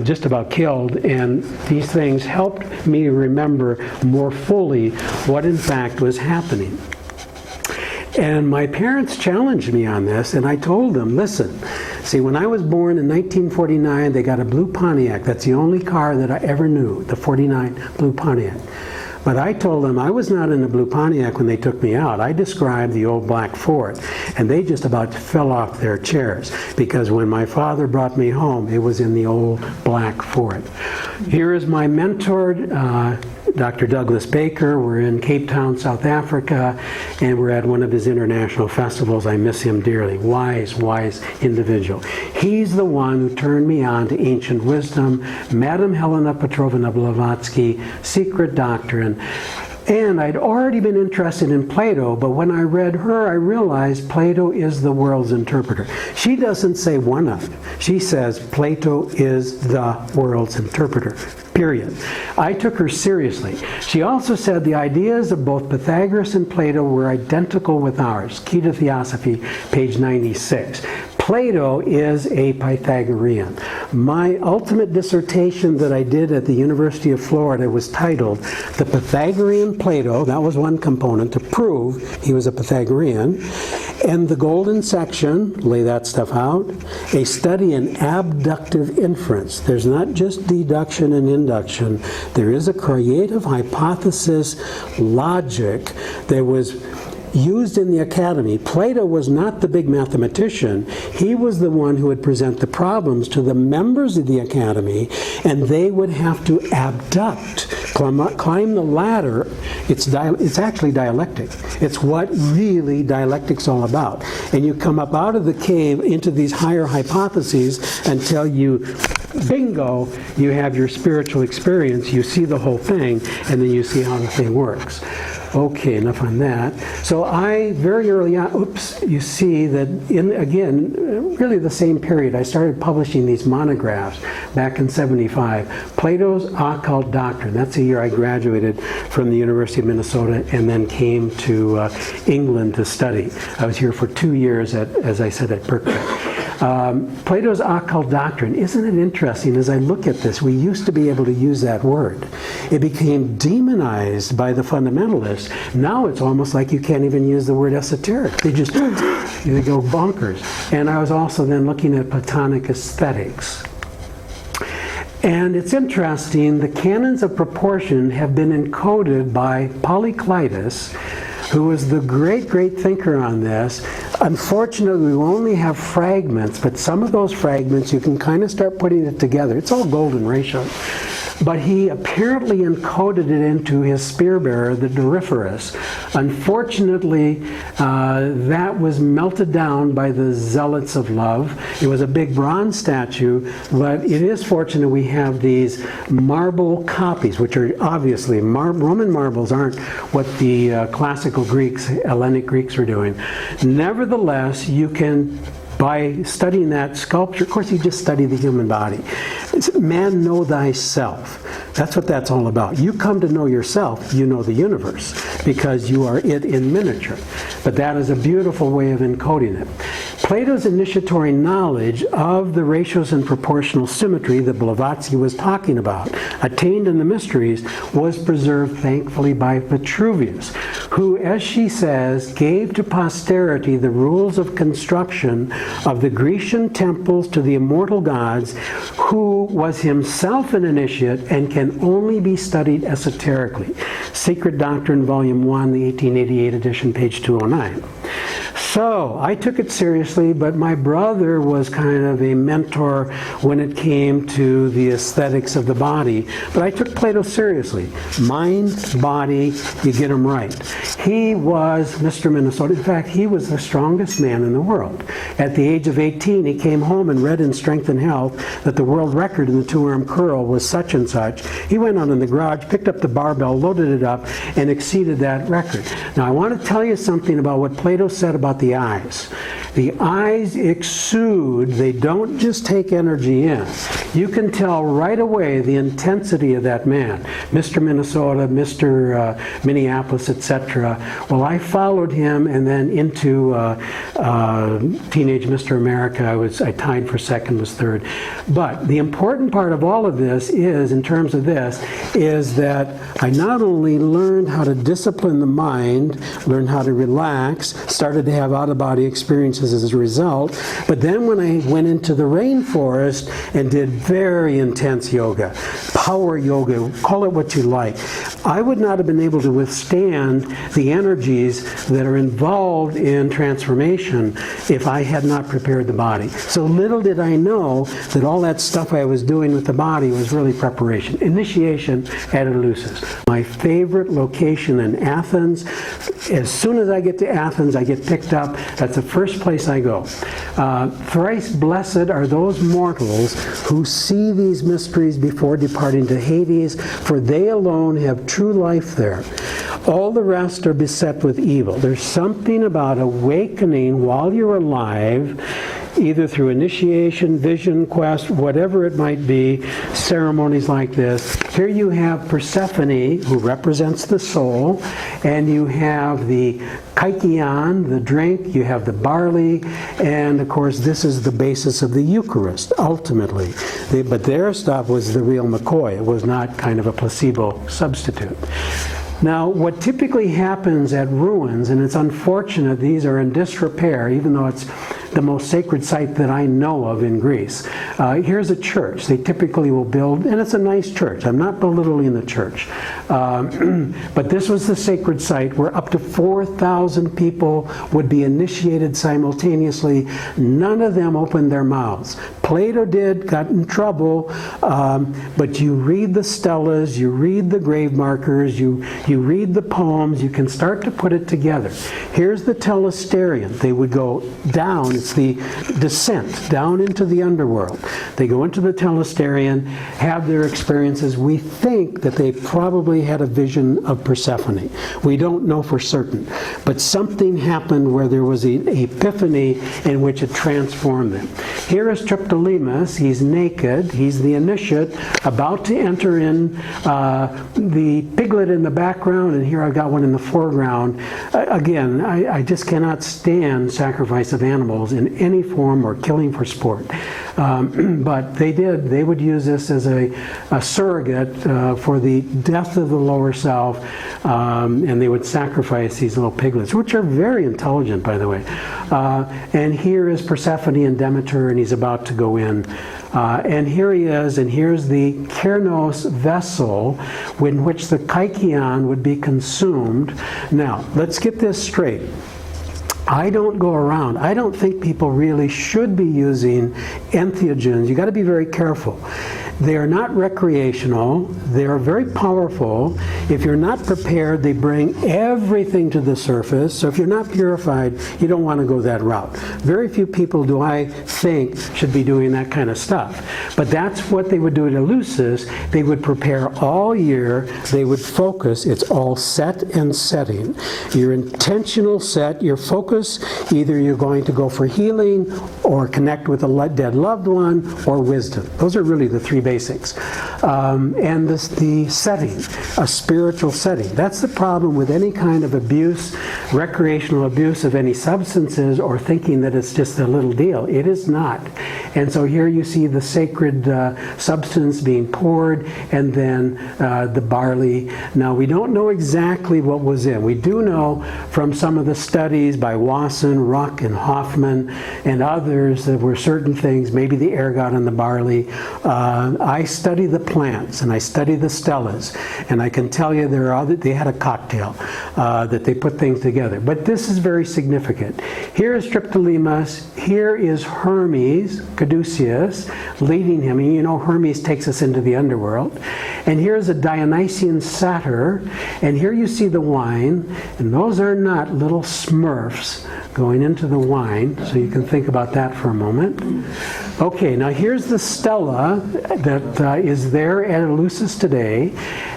just about killed, and these things helped me remember more fully what in fact was happening. And my parents challenged me on this, and I told them, listen, see, when I was born in 1949, they got a blue Pontiac. That's the only car that I ever knew, the 49 blue Pontiac. But I told them I was not in the blue Pontiac when they took me out. I described the old black Ford, and they just about fell off their chairs, because when my father brought me home, it was in the old black Ford. Here is my mentor, Dr. Douglas Baker. We're in Cape Town, South Africa, and we're at one of his international festivals. I miss him dearly. Wise, wise individual. He's the one who turned me on to ancient wisdom, Madame Helena Petrovna Blavatsky, secret doctrine. And I'd already been interested in Plato, but when I read her, I realized Plato is the world's interpreter. She doesn't say one of. She says Plato is the world's interpreter, period. I took her seriously. She also said the ideas of both Pythagoras and Plato were identical with ours. Key to Theosophy, page 96. Plato is a Pythagorean. My ultimate dissertation that I did at the University of Florida was titled The Pythagorean Plato, that was one component, to prove he was a Pythagorean, and the golden section, lay that stuff out, a study in abductive inference. There's not just deduction and induction. There is a creative hypothesis logic that was used in the academy. Plato was not the big mathematician. He was the one who would present the problems to the members of the academy, and they would have to abduct, climb the ladder. It's actually dialectic. It's what really dialectic's all about. And you come up out of the cave into these higher hypotheses until you, bingo, you have your spiritual experience, you see the whole thing, and then you see how the thing works. Okay, enough on that. So I, very early on, you see that in, again, really the same period, I started publishing these monographs back in '75. Plato's Occult Doctrine. That's the year I graduated from the University of Minnesota and then came to England to study. I was here for 2 years, as I said, at Berkeley. Plato's Occult Doctrine. Isn't it interesting? As I look at this, we used to be able to use that word. It became demonized by the fundamentalists. Now it's almost like you can't even use the word esoteric. They just they go bonkers. And I was also then looking at Platonic aesthetics. And it's interesting, the canons of proportion have been encoded by Polyclitus, who was the great, great thinker on this. Unfortunately, we only have fragments, but some of those fragments, you can kind of start putting it together. It's all golden ratio. But he apparently encoded it into his spear bearer, the Doryphorus. Unfortunately, that was melted down by the zealots of love. It was a big bronze statue, but it is fortunate we have these marble copies, which are obviously, Roman marbles aren't what the classical Greeks, Hellenic Greeks were doing. Nevertheless, you can, by studying that sculpture, of course you just study the human body. Man, know thyself. That's what that's all about. You come to know yourself, you know the universe, because you are it in miniature. But that is a beautiful way of encoding it. Plato's initiatory knowledge of the ratios and proportional symmetry that Blavatsky was talking about, attained in the mysteries, was preserved thankfully by Vitruvius, who, as she says, gave to posterity the rules of construction of the Grecian temples to the immortal gods, who was himself an initiate and can only be studied esoterically. Secret Doctrine, Volume 1, the 1888 edition, page 209. So I took it seriously, but my brother was kind of a mentor when it came to the aesthetics of the body. But I took Plato seriously. Mind, body, you get them right. He was Mr. Minnesota. In fact, he was the strongest man in the world. At the age of 18, he came home and read in Strength and Health that the world record in the two-arm curl was such and such. He went out in the garage, picked up the barbell, loaded it up, and exceeded that record. Now, I want to tell you something about what Plato said about the eyes. The eyes exude, they don't just take energy in. You can tell right away the intensity of that man. Mr. Minnesota, Mr. Minneapolis, etc. Well, I followed him and then into teenage Mr. America. I tied for second, was third. But the important part of all of this is, in terms of this, is that I not only learned how to discipline the mind, learned how to relax, started to have out-of-body experiences as a result, but then when I went into the rainforest and did very intense yoga, power yoga, call it what you like, I would not have been able to withstand the energies that are involved in transformation if I had not prepared the body. So little did I know that all that stuff I was doing with the body was really preparation. Initiation at Eleusis. My favorite location in Athens. As soon as I get to Athens, I get picked up. That's the first place I go. Thrice blessed are those mortals who see these mysteries before departing to Hades, for they alone have true life there. All the rest are beset with evil. There's something about awakening while you're alive, either through initiation, vision, quest, whatever it might be, ceremonies like this. Here you have Persephone, who represents the soul, and you have the kykeon, the drink, you have the barley, and of course this is the basis of the Eucharist, ultimately. But their stuff was the real McCoy. It was not kind of a placebo substitute. Now, what typically happens at ruins, and it's unfortunate these are in disrepair, even though it's the most sacred site that I know of in Greece. Here's a church. They typically will build, and it's a nice church. I'm not belittling the church. But this was the sacred site where up to 4,000 people would be initiated simultaneously. None of them opened their mouths. Plato did, got in trouble, but you read the stelas, you read the grave markers, you read the poems, you can start to put it together. Here's the telesterion. They would go down, it's the descent down into the underworld. They go into the telesterion, have their experiences. We think that they probably had a vision of Persephone. We don't know for certain, but something happened where there was an epiphany in which it transformed them. Here is Triptolemus. He's naked. He's the initiate, about to enter in the piglet in the background, and here I've got one in the foreground. Again, I just cannot stand sacrifice of animals in any form or killing for sport. But they would use this as a surrogate for the death of the lower self, and they would sacrifice these little piglets, which are very intelligent, by the way. And here is Persephone and Demeter, and he's about to go in. And here he is, and here's the Kernos vessel in which the kykeon would be consumed. Now, let's get this straight. I don't go around. I don't think people really should be using entheogens. You got to be very careful. They are not recreational. They are very powerful. If you're not prepared, they bring everything to the surface. So if you're not purified, you don't want to go that route. Very few people, do I think, should be doing that kind of stuff. But that's what they would do at Eleusis. They would prepare all year. They would focus. It's all set and setting. Your intentional set, your focus, either you're going to go for healing or connect with a dead loved one or wisdom. Those are really the three basics. And the setting, a spiritual setting. That's the problem with any kind of abuse, recreational abuse of any substances, or thinking that it's just a little deal. It is not. And so here you see the sacred substance being poured, and then the barley. Now, we don't know exactly what was in. We do know from some of the studies by Olsen, Ruck, and Hoffman, and others, that were certain things, maybe the ergot and the barley. I study the plants, and I study the stellas, and I can tell you they had a cocktail that they put things together. But this is very significant. Here is Triptolemus, here is Hermes, Caduceus, leading him. And you know Hermes takes us into the underworld. And here's a Dionysian satyr, and here you see the wine, and those are not little smurfs going into the wine, so you can think about that for a moment. Okay, now here's the stela that is there at Eleusis today.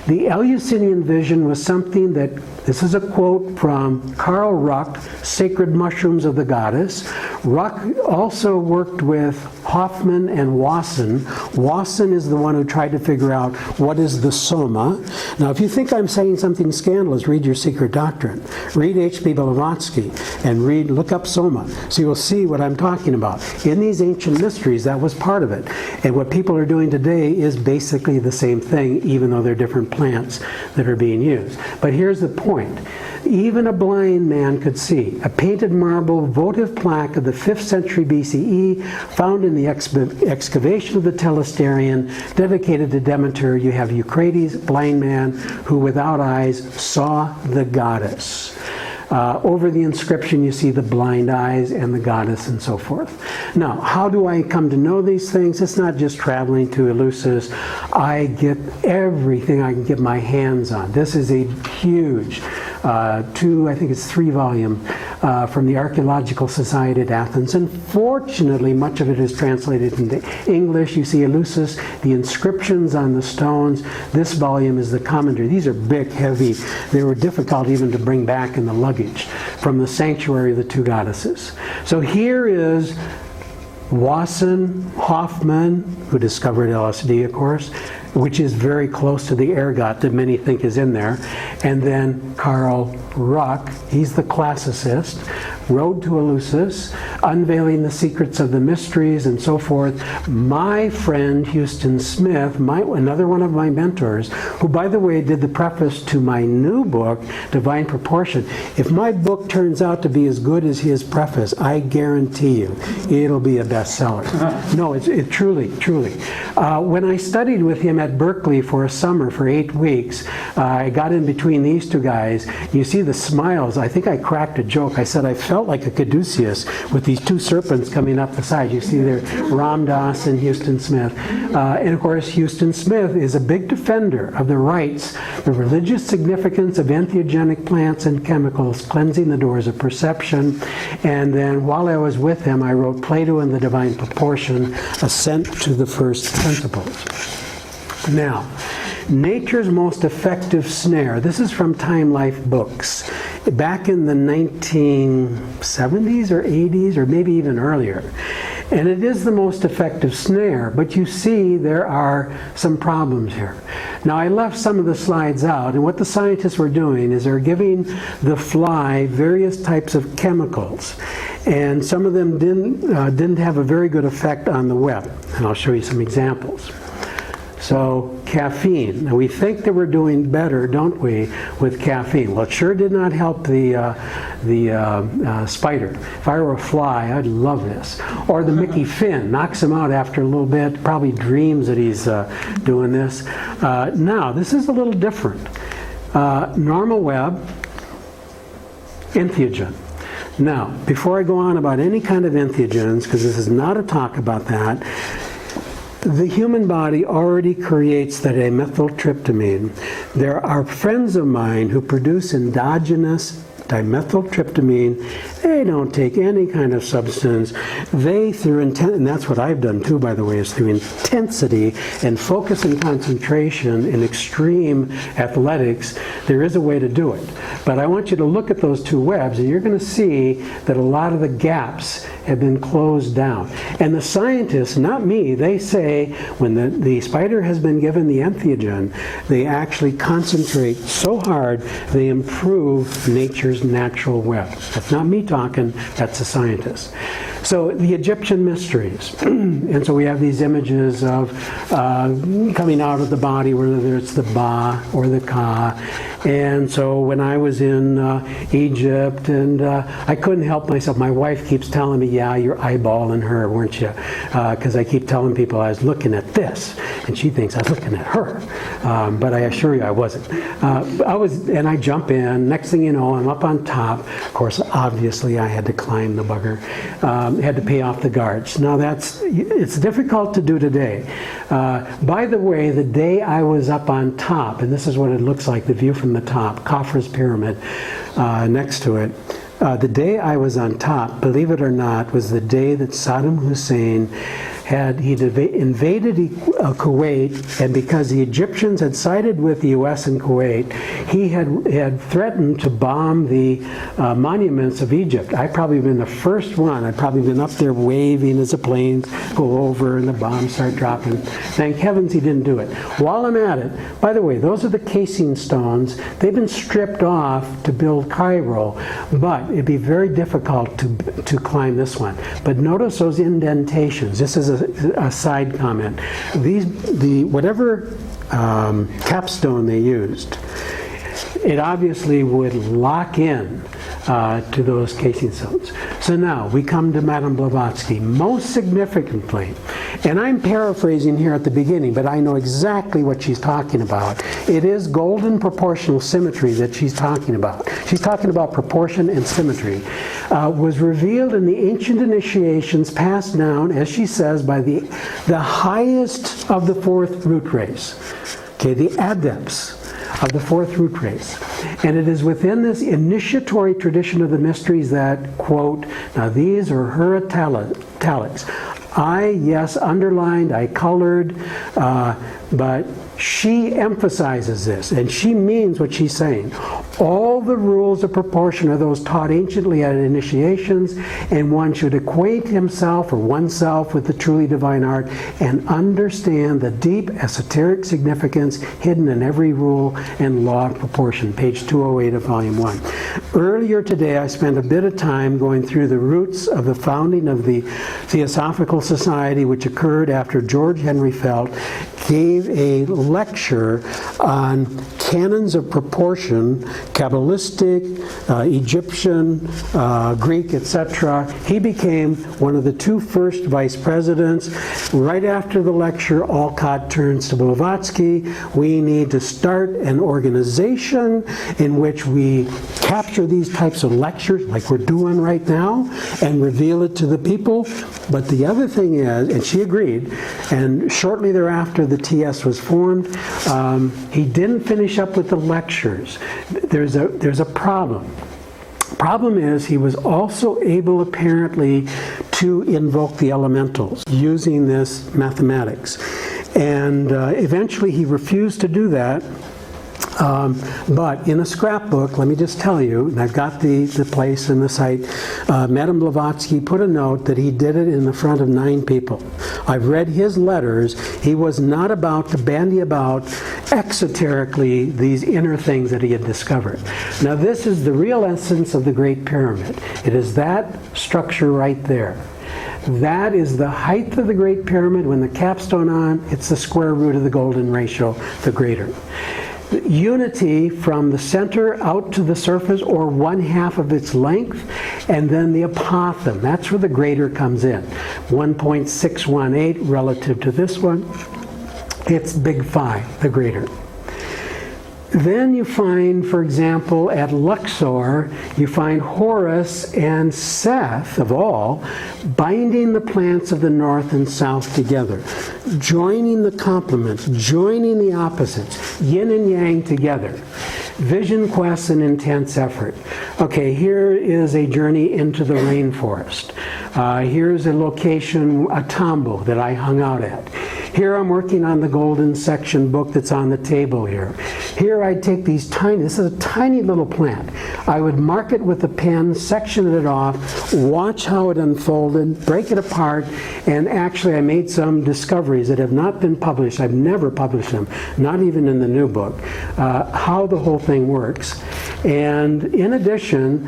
The Eleusinian vision was something that, this is a quote from Karl Ruck, Sacred Mushrooms of the Goddess. Ruck also worked with Hoffman and Olsen. Olsen is the one who tried to figure out what is the soma. Now, if you think I'm saying something scandalous, read your Secret Doctrine. Read H.P. Blavatsky and look up soma. So you'll see what I'm talking about. In these ancient mysteries, that was part of it. And what people are doing today is basically the same thing, even though they're different plants that are being used. But here's the point. Even a blind man could see. A painted marble votive plaque of the 5th century BCE found in the excavation of the Telesterion dedicated to Demeter. You have Eucrates, blind man, who without eyes saw the goddess. Over the inscription you see the blind eyes and the goddess and so forth. Now, how do I come to know these things? It's not just traveling to Eleusis. I get everything I can get my hands on. This is a huge, I think it's 3-volume, from the Archaeological Society at Athens. And fortunately, much of it is translated into English. You see Eleusis, the inscriptions on the stones. This volume is the commentary. These are big, heavy. They were difficult even to bring back in the luggage from the sanctuary of the two goddesses. So here is Olsen, Hoffman, who discovered LSD, of course, which is very close to the ergot that many think is in there. And then Karl Ruck, he's the classicist, Road to Eleusis, unveiling the secrets of the mysteries and so forth. My friend Houston Smith, another one of my mentors, who by the way did the preface to my new book, Divine Proportion. If my book turns out to be as good as his preface, I guarantee you it'll be a bestseller. No, it truly. When I studied with him at Berkeley for a summer for 8 weeks, I got in between these two guys. You see the smiles. I think I cracked a joke. I said I felt like a caduceus with these two serpents coming up the side. You see there Ram Dass and Houston Smith. And of course, Houston Smith is a big defender of the rights, the religious significance of entheogenic plants and chemicals, cleansing the doors of perception. And then while I was with him, I wrote Plato and the Divine Proportion, Ascent to the First Principles. Now, Nature's Most Effective Snare. This is from Time Life Books. Back in the 1970s or 80s or maybe even earlier. And it is the most effective snare, but you see there are some problems here. Now, I left some of the slides out, and what the scientists were doing is they're giving the fly various types of chemicals. And some of them didn't have a very good effect on the web. And I'll show you some examples. So, caffeine. Now, we think that we're doing better, don't we, with caffeine? Well, it sure did not help the spider. If I were a fly, I'd love this. Or the Mickey Finn knocks him out after a little bit, probably dreams that he's doing this. Now, this is a little different. Normal web, entheogen. Now, before I go on about any kind of entheogens, because this is not a talk about that, the human body already creates that dimethyltryptamine. There are friends of mine who produce endogenous dimethyltryptamine. They don't take any kind of substance. They, through and that's what I've done too, by the way, is through intensity and focus and concentration in extreme athletics, there is a way to do it. But I want you to look at those two webs, and you're going to see that a lot of the gaps have been closed down. And the scientists, not me, they say when the spider has been given the entheogen, they actually concentrate so hard they improve nature's nature's natural web. That's not me talking, that's a scientist. So the Egyptian mysteries. And so we have these images of coming out of the body, whether it's the Ba or the Ka. And so when I was in Egypt, and I couldn't help myself, my wife keeps telling me, yeah, you're eyeballing her, weren't you? Because I keep telling people I was looking at this, and she thinks I was looking at her. But I assure you I wasn't. And I jump in, next thing you know, I'm up on top. Of course, obviously I had to climb the bugger, had to pay off the guards. Now it's difficult to do today. By the way, the day I was up on top, and this is what it looks like, the view from the top, Khafre's pyramid next to it. The day I was on top, believe it or not, was the day that Saddam Hussein he'd invaded Kuwait, and because the Egyptians had sided with the U.S. in Kuwait, he had threatened to bomb the monuments of Egypt. I'd probably been the first one. I'd probably been up there waving as the planes go over and the bombs start dropping. Thank heavens he didn't do it. While I'm at it, by the way, those are the casing stones. They've been stripped off to build Cairo, but it'd be very difficult to climb this one. But notice those indentations. This is a side comment. Whatever capstone they used, it obviously would lock in to those casing stones. So now we come to Madame Blavatsky. Most significantly, and I'm paraphrasing here at the beginning, but I know exactly what she's talking about. It is golden proportional symmetry that she's talking about. She's talking about proportion and symmetry. Was revealed in the ancient initiations passed down, as she says, by the highest of the fourth root race. Okay, the adepts of the fourth root race. And it is within this initiatory tradition of the mysteries that, quote, now these are her italics. Yes, underlined, I colored, but she emphasizes this, and she means what she's saying. All the rules of proportion are those taught anciently at initiations, and one should acquaint himself or oneself with the truly divine art and understand the deep esoteric significance hidden in every rule and law of proportion. Page 208 of Volume 1. Earlier today, I spent a bit of time going through the roots of the founding of the Theosophical Society, which occurred after George Henry Felt gave a lecture on canons of proportion, Kabbalistic, Egyptian, Greek, etc. He became one of the two first vice presidents. Right after the lecture, Alcott turns to Blavatsky. We need to start an organization in which we capture these types of lectures, like we're doing right now, and reveal it to the people. But the other thing is, and she agreed, and shortly thereafter the TS was formed. He didn't finish up with the lectures. There's a problem. Problem is he was also able apparently to invoke the elementals using this mathematics. And eventually he refused to do that. But in a scrapbook, let me just tell you, and I've got the place and the site, Madame Blavatsky put a note that he did it in the front of 9 people. I've read his letters. He was not about to bandy about exoterically these inner things that he had discovered. Now this is the real essence of the Great Pyramid. It is that structure right there. That is the height of the Great Pyramid. When the capstone on, it's the square root of the golden ratio, the greater. Unity from the center out to the surface, or 1/2 of its length, and then the apothem. That's where the greater comes in. 1.618 relative to this one. It's big phi, the greater. Then you find, for example, at Luxor, you find Horus and Seth, of all, binding the plants of the north and south together, joining the complements, joining the opposites, yin and yang together. Vision, quest, and intense effort. Okay, here is a journey into the rainforest. Here's a location, a tambo, that I hung out at. Here I'm working on the golden section book that's on the table here. Here I'd take these this is a tiny little plant. I would mark it with a pen, section it off, watch how it unfolded, break it apart, and actually I made some discoveries that have not been published. I've never published them, not even in the new book, how the whole thing works. And in addition,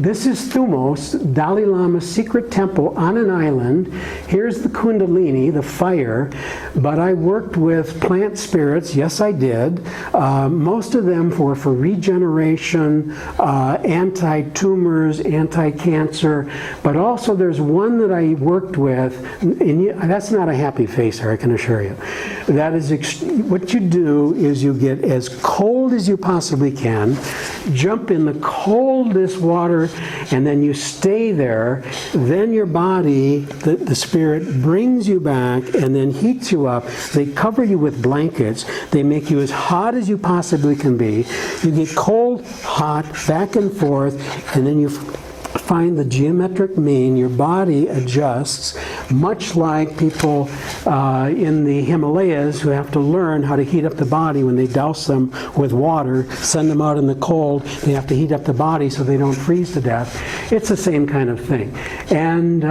this is Thumos, Dalai Lama's secret temple on an island. Here's the Kundalini, the fire, but I worked with plant spirits, yes I did, most of them for regeneration, anti-tumors, anti-cancer, but also there's one that I worked with, and that's not a happy face here, I can assure you. That is, what you do is you get as cold as you possibly can, jump in the coldest water, and then you stay there. Then your body, the spirit, brings you back and then heats you up. They cover you with blankets. They make you as hot as you possibly can be. You get cold, hot, back and forth, and then you find the geometric mean. Your body adjusts, much like people in the Himalayas who have to learn how to heat up the body when they douse them with water, send them out in the cold. They have to heat up the body so they don't freeze to death. It's the same kind of thing. And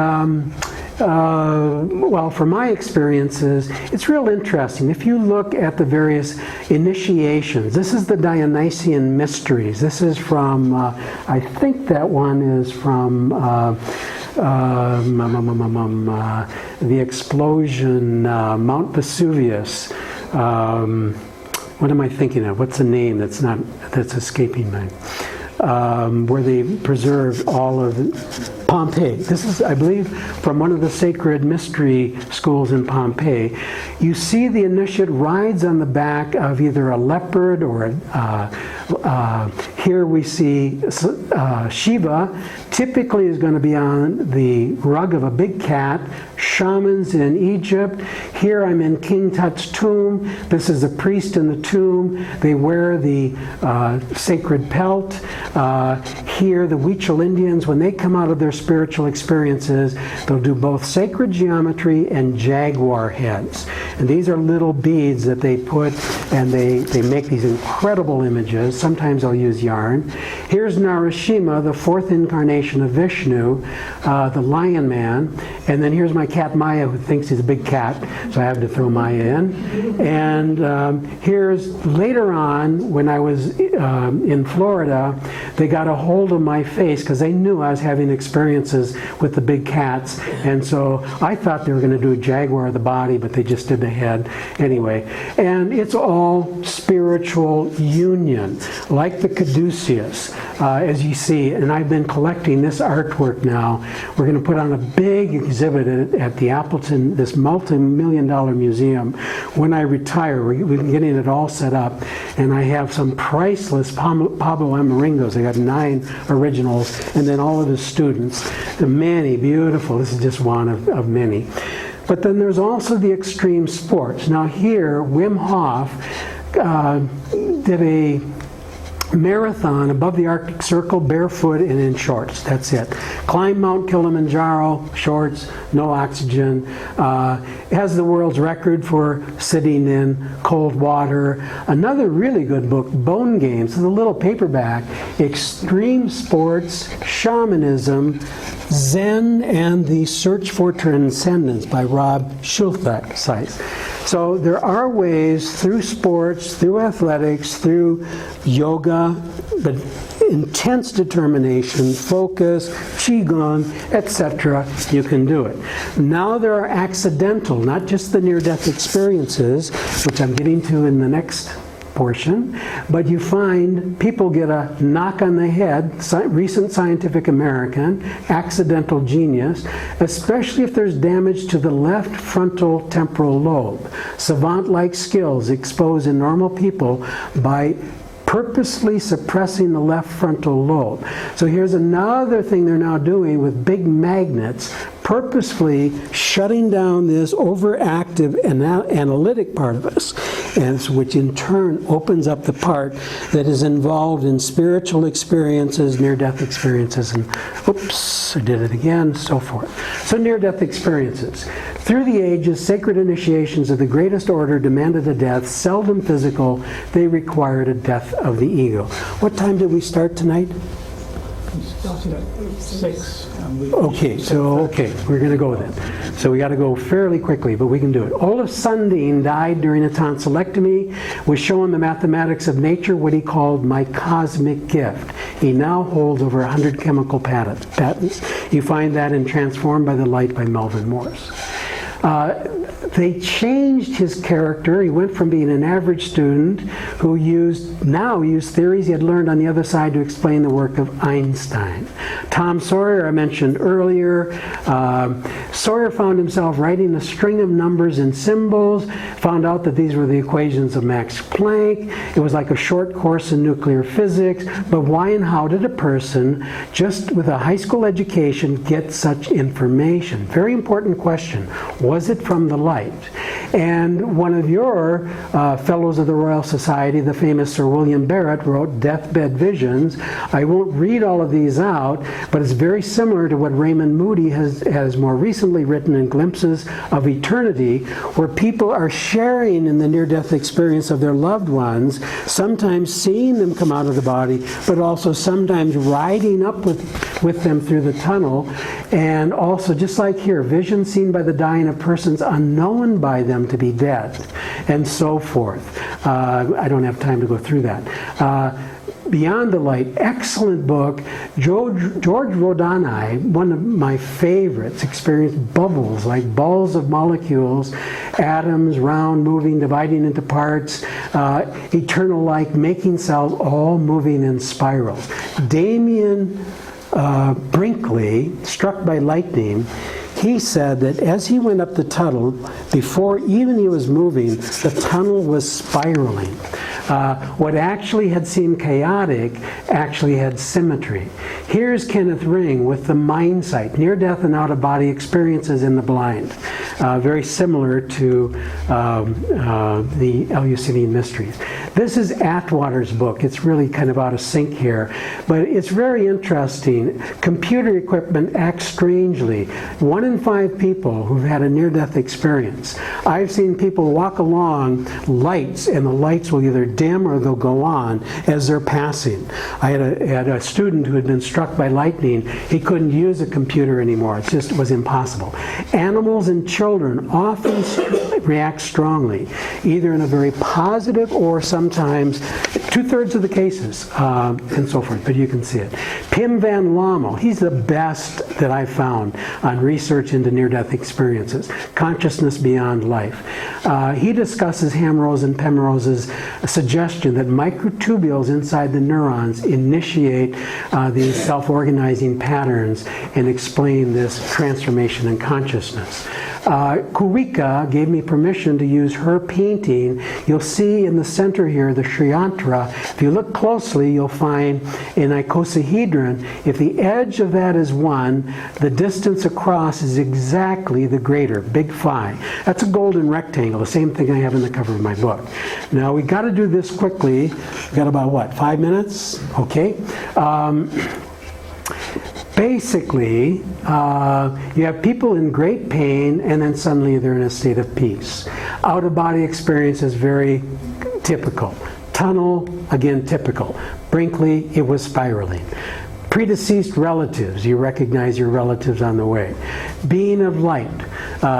well, from my experiences, it's real interesting. If you look at the various initiations, this is the Dionysian Mysteries. This is from, I think that one is from the explosion, Mount Vesuvius. What am I thinking of? What's the name that's escaping me? Where they preserved all of Pompeii. This is, I believe, from one of the sacred mystery schools in Pompeii. You see the initiate rides on the back of either a leopard or here we see Shiva typically is going to be on the rug of a big cat. Shamans in Egypt. Here I'm in King Tut's tomb. This is a priest in the tomb. They wear the sacred pelt. Here the Huichol Indians, when they come out of their spiritual experiences, they'll do both sacred geometry and jaguar heads. And these are little beads that they put, and they make these incredible images. Sometimes I'll use yarn. Here's Narasimha, the fourth incarnation of Vishnu, the lion man. And then here's my cat Maya, who thinks he's a big cat, so I have to throw Maya in. And here's later on, when I was in Florida, they got a hold of my face because they knew I was having experiences with the big cats. And so I thought they were going to do a jaguar of the body, but they just did the head anyway. And it's all spiritual union, like the caduceus, as you see. And I've been collecting this artwork now. We're going to put on a big exhibit at the Appleton, this multi-million-dollar museum. When I retire, we've been getting it all set up, and I have some priceless Pablo Amaringos. I got 9 originals, and then all of his students. Many beautiful. This is just one of many. But then there's also the extreme sports. Now here, Wim Hof did a marathon above the Arctic Circle, barefoot and in shorts. That's it. Climbed Mount Kilimanjaro, shorts, no oxygen. Has the world's record for sitting in cold water. Another really good book, Bone Games, is a little paperback. Extreme Sports, Shamanism, Zen, and the Search for Transcendence by Rob Schultheis. So there are ways through sports, through athletics, through yoga, but intense determination, focus, qigong, etc., you can do it. Now there are accidental, not just the near-death experiences, which I'm getting to in the next portion, but you find people get a knock on the head, recent Scientific American, accidental genius, especially if there's damage to the left frontal temporal lobe. Savant-like skills exposed in normal people by purposely suppressing the left frontal lobe. So here's another thing they're now doing with big magnets, purposefully shutting down this overactive analytic part of us, and which in turn opens up the part that is involved in spiritual experiences, near-death experiences, and oops, I did it again, so forth. So near-death experiences. Through the ages, sacred initiations of the greatest order demanded a death, seldom physical. They required a death of the ego. What time did we start tonight? We started at 6. Okay, we're going to go then. So we got to go fairly quickly, but we can do it. Olaf Sundin died during a tonsillectomy, was shown the mathematics of nature, what he called my cosmic gift. He now holds over 100 chemical patents. You find that in Transformed by the Light by Melvin Morse. They changed his character. He went from being an average student who now used theories he had learned on the other side to explain the work of Einstein. Tom Sawyer, I mentioned earlier. Sawyer found himself writing a string of numbers and symbols, found out that these were the equations of Max Planck. It was like a short course in nuclear physics, but why and how did a person just with a high school education get such information? Very important question. Was it from the light? And one of your fellows of the Royal Society, the famous Sir William Barrett, wrote Deathbed Visions. I won't read all of these out, but it's very similar to what Raymond Moody has more recently written in Glimpses of Eternity, where people are sharing in the near-death experience of their loved ones, sometimes seeing them come out of the body, but also sometimes riding up with them through the tunnel. And also, just like here, visions seen by the dying of persons unknown by them to be dead, and so forth. I don't have time to go through that. Beyond the Light, excellent book. George Rodani, one of my favorites, experienced bubbles, like balls of molecules, atoms, round, moving, dividing into parts, eternal light, making cells, all moving in spirals. Damien Brinkley, struck by lightning, he said that as he went up the tunnel, before even he was moving, the tunnel was spiraling. What actually had seemed chaotic actually had symmetry. Here's Kenneth Ring with the mind sight, near-death and out-of-body experiences in the blind. Very similar to the Eleusinian Mysteries. This is Atwater's book. It's really kind of out of sync here, but it's very interesting. Computer equipment acts strangely. 1 in 5 people who've had a near-death experience. I've seen people walk along lights, and the lights will either dim or they'll go on as they're passing. I had a student who had been struck by lightning. He couldn't use a computer anymore. It just was impossible. Animals and children often react strongly, either in a very positive or sometimes 2/3 of the cases, and so forth, but you can see it. Pim van Lommel, he's the best that I've found on research into near-death experiences, consciousness beyond life. He discusses Hamrose and Penrose's suggestion that microtubules inside the neurons initiate these self-organizing patterns and explain this transformation in consciousness. Kurika gave me permission to use her painting. You'll see in the center here the Shriyantra. If you look closely, you'll find an icosahedron. If the edge of that is 1, the distance across is exactly the greater, big phi. That's a golden rectangle, the same thing I have in the cover of my book. Now, we got to do this quickly. We've got about, what, 5 minutes? Okay. Basically, you have people in great pain, and then suddenly they're in a state of peace. Out-of-body experience is very typical. Tunnel, again, typical. Brinkley, it was spiraling. Predeceased relatives, you recognize your relatives on the way. Being of light,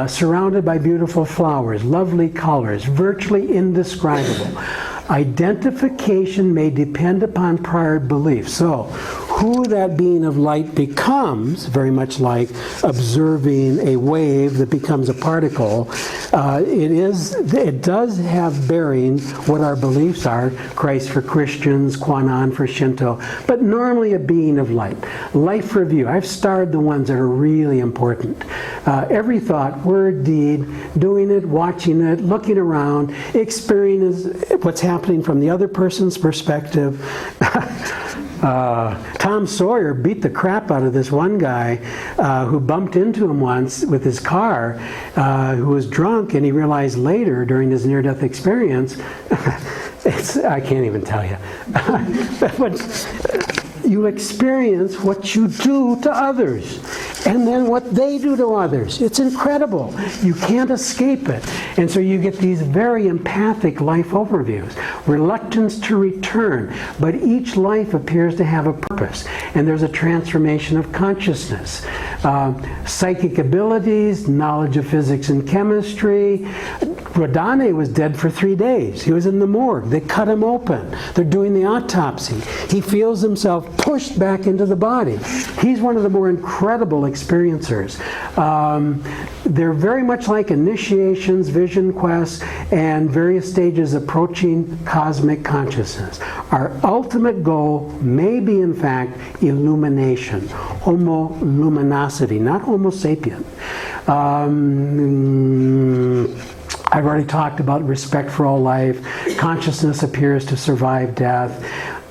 surrounded by beautiful flowers, lovely colors, virtually indescribable. Identification may depend upon prior belief. So, who that being of light becomes, very much like observing a wave that becomes a particle, it does have bearing what our beliefs are, Christ for Christians, Kwanon for Shinto, but normally a being of light. Life review, I've starred the ones that are really important. Every thought, word, deed, doing it, watching it, looking around, experiencing what's happening from the other person's perspective. Tom Sawyer beat the crap out of this one guy who bumped into him once with his car, who was drunk, and he realized later during his near-death experience, I can't even tell you. But You experience what you do to others, and then what they do to others. It's incredible. You can't escape it. And so you get these very empathic life overviews. Reluctance to return, but each life appears to have a purpose, and there's a transformation of consciousness. Psychic abilities, knowledge of physics and chemistry. Rodane was dead for 3 days. He was in the morgue. They cut him open. They're doing the autopsy. He feels himself pushed back into the body. He's one of the more incredible experiencers. They're very much like initiations, vision quests, and various stages approaching cosmic consciousness. Our ultimate goal may be, in fact, illumination, homoluminosity, not Homo sapien. I've already talked about respect for all life. Consciousness appears to survive death.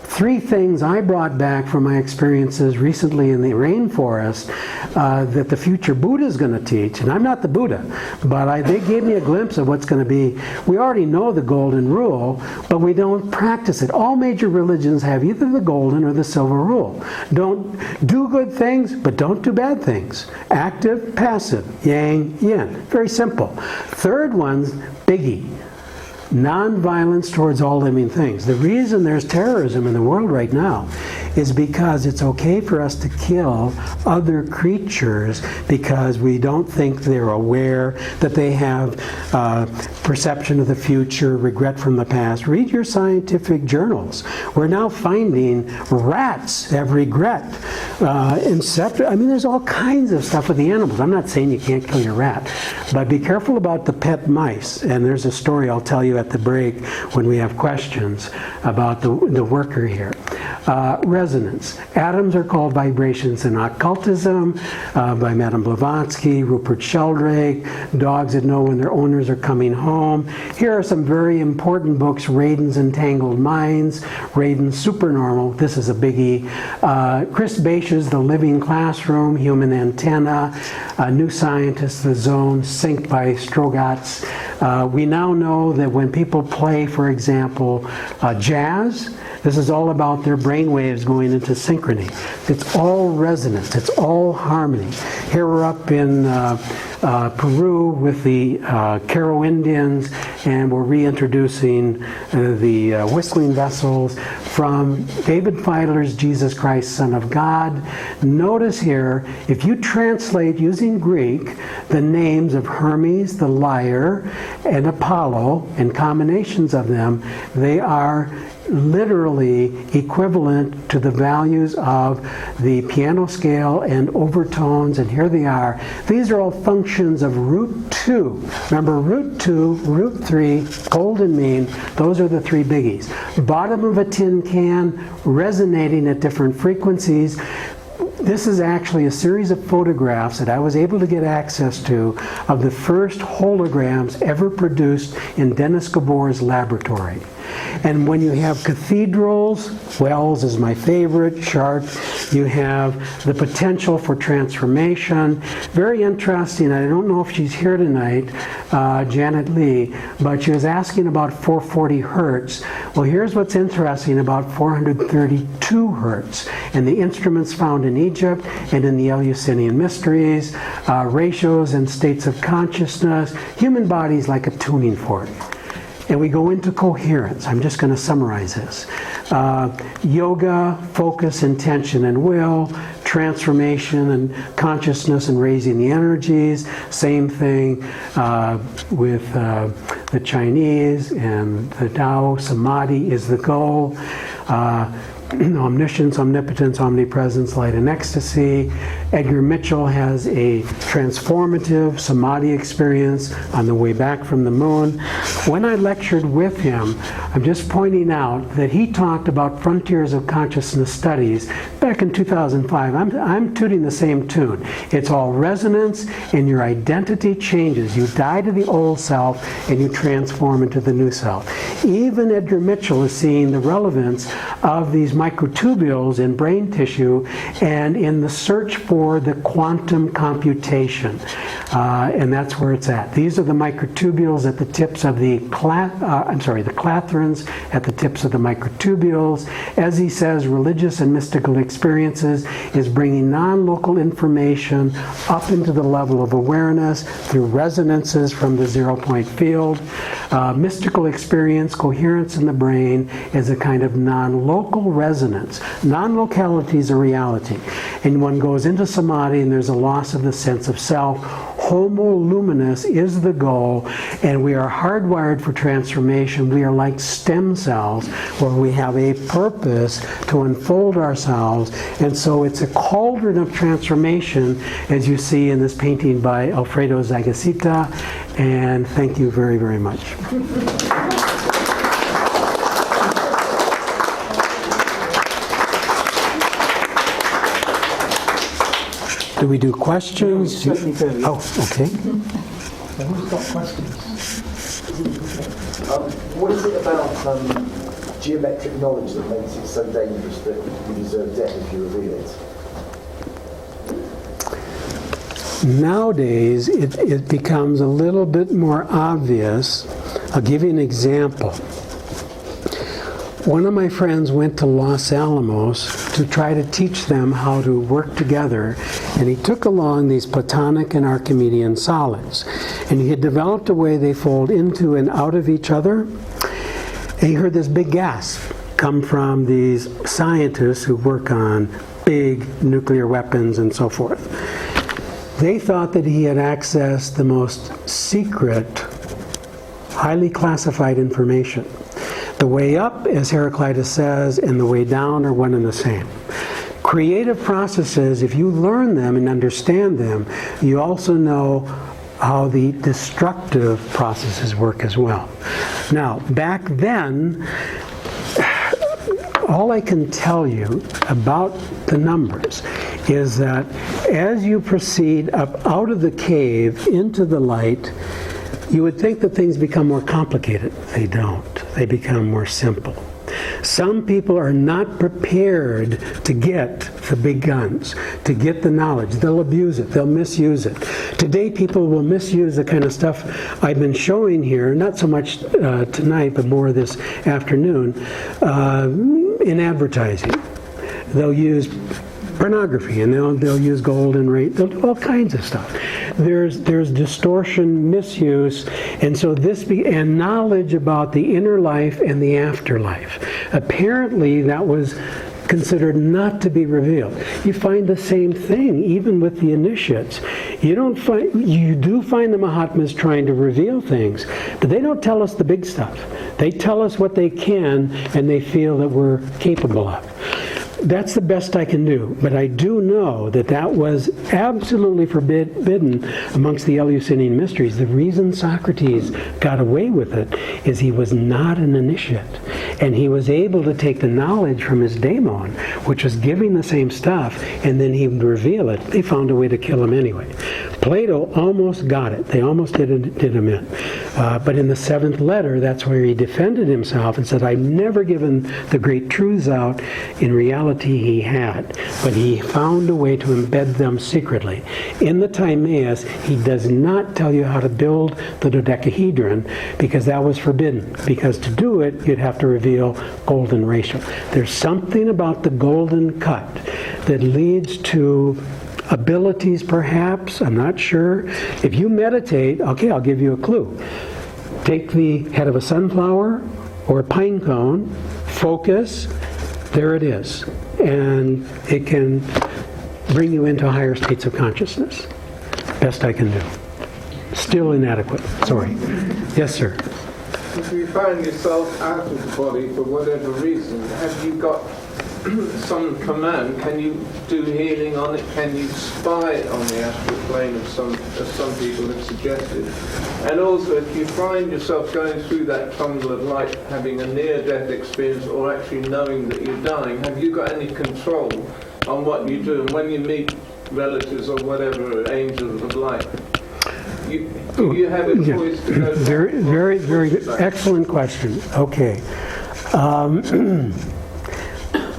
3 things I brought back from my experiences recently in the rainforest that the future Buddha is going to teach. And I'm not the Buddha, but they gave me a glimpse of what's going to be. We already know the golden rule, but we don't practice it. All major religions have either the golden or the silver rule. Don't do good things, but don't do bad things. Active, passive, yang, yin. Very simple. Third one's biggie. Non-violence towards all living things. The reason there's terrorism in the world right now is because it's okay for us to kill other creatures because we don't think they're aware, that they have perception of the future, regret from the past. Read your scientific journals. We're now finding rats have regret. I mean, there's all kinds of stuff with the animals. I'm not saying you can't kill your rat, but be careful about the pet mice. And there's a story I'll tell you at the break when we have questions about the worker here. Resonance. Atoms are called vibrations in occultism by Madame Blavatsky, Rupert Sheldrake, dogs that know when their owners are coming home. Here are some very important books: Radin's Entangled Minds, Radin's Supernormal. This is a biggie. Chris Bache's The Living Classroom, Human Antenna, New Scientist, The Zone, Synced by Strogatz. We now know that when people play, for example, jazz, this is all about their brain waves going into synchrony. It's all resonance. It's all harmony. Here we're up in Peru with the Caro Indians, and we're reintroducing the whistling vessels from David Feidler's Jesus Christ, Son of God. Notice here, if you translate using Greek the names of Hermes, the lyre, and Apollo, and combinations of them, they are literally equivalent to the values of the piano scale and overtones, and here they are. These are all functions of root 2. Remember, root 2, root 3, golden mean, those are the 3 biggies. Bottom of a tin can, resonating at different frequencies. This is actually a series of photographs that I was able to get access to of the first holograms ever produced in Dennis Gabor's laboratory. And when you have cathedrals, Wells is my favorite, Chartres, you have the potential for transformation. Very interesting. I don't know if she's here tonight, Janet Lee, but she was asking about 440 hertz. Well, here's what's interesting about 432 hertz, and the instruments found in Egypt and in the Eleusinian mysteries, ratios and states of consciousness, human bodies like a tuning fork. And we go into coherence. I'm just going to summarize this. Yoga, focus, intention, and will. Transformation and consciousness and raising the energies. Same thing with the Chinese and the Tao. Samadhi is the goal. Omniscience, omnipotence, omnipresence, light, and ecstasy. Edgar Mitchell has a transformative samadhi experience on the way back from the moon. When I lectured with him, I'm just pointing out that he talked about frontiers of consciousness studies back in 2005. I'm tooting the same tune. It's all resonance, and your identity changes. You die to the old self, and you transform into the new self. Even Edgar Mitchell is seeing the relevance of these microtubules in brain tissue and in the search for the quantum computation. And that's where it's at. These are the microtubules at the tips of the clathrons at the tips of the microtubules. As he says, religious and mystical experiences is bringing non-local information up into the level of awareness through resonances from the zero-point field. Mystical experience, coherence in the brain, is a kind of non-local resonance. Non-locality is a reality. And one goes into samadhi and there's a loss of the sense of self. Homo luminous is the goal, and we are hardwired for transformation. We are like stem cells where we have a purpose to unfold ourselves, and so it's a cauldron of transformation, as you see in this painting by Alfredo Zagacita, and thank you very, very much. Do we do questions? Oh, okay. Who's got questions? What is it about geometric knowledge that makes it so dangerous that you deserve death if you reveal it? Nowadays, it becomes a little bit more obvious. I'll give you an example. One of my friends went to Los Alamos to try to teach them how to work together, and he took along these Platonic and Archimedean solids. And he had developed a way they fold into and out of each other. And he heard this big gasp come from these scientists who work on big nuclear weapons and so forth. They thought that he had accessed the most secret, highly classified information. The way up, as Heraclitus says, and the way down are one and the same. Creative processes, if you learn them and understand them, you also know how the destructive processes work as well. Now, back then, all I can tell you about the numbers is that as you proceed up out of the cave into the light, you would think that things become more complicated. They don't. They become more simple. Some people are not prepared to get the big guns, to get the knowledge. They'll abuse it. They'll misuse it. Today, people will misuse the kind of stuff I've been showing here, not so much tonight, but more this afternoon, in advertising. They'll use pornography, and they'll use gold and rate. They'll do all kinds of stuff. There's distortion, misuse, and so and knowledge about the inner life and the afterlife. Apparently, that was considered not to be revealed. You find the same thing even with the initiates. You do find the Mahatmas trying to reveal things, but they don't tell us the big stuff. They tell us what they can and they feel that we're capable of. That's the best I can do, but I do know that that was absolutely forbidden amongst the Eleusinian mysteries. The reason Socrates got away with it is he was not an initiate, and he was able to take the knowledge from his daemon, which was giving the same stuff, and then he would reveal it. They found a way to kill him anyway. Plato almost got it. They almost did him in. But in the 7th letter, that's where he defended himself and said, I've never given the great truths out. In reality, he had. But he found a way to embed them secretly. In the Timaeus, he does not tell you how to build the dodecahedron because that was forbidden. Because to do it, you'd have to reveal golden ratio. There's something about the golden cut that leads to abilities, perhaps, I'm not sure. If you meditate, okay, I'll give you a clue. Take the head of a sunflower or a pine cone, focus, there it is. And it can bring you into higher states of consciousness. Best I can do. Still inadequate, sorry. Yes, sir. If you find yourself out of the body for whatever reason, have you got some command? Can you do healing on it? Can you spy on the astral plane as some people have suggested? And also, if you find yourself going through that tunnel of light, having a near-death experience or actually knowing that you're dying, have you got any control on what you do? And when you meet relatives or whatever, angels of light, you have a choice to go... Very, very, very good. Excellent question. Okay.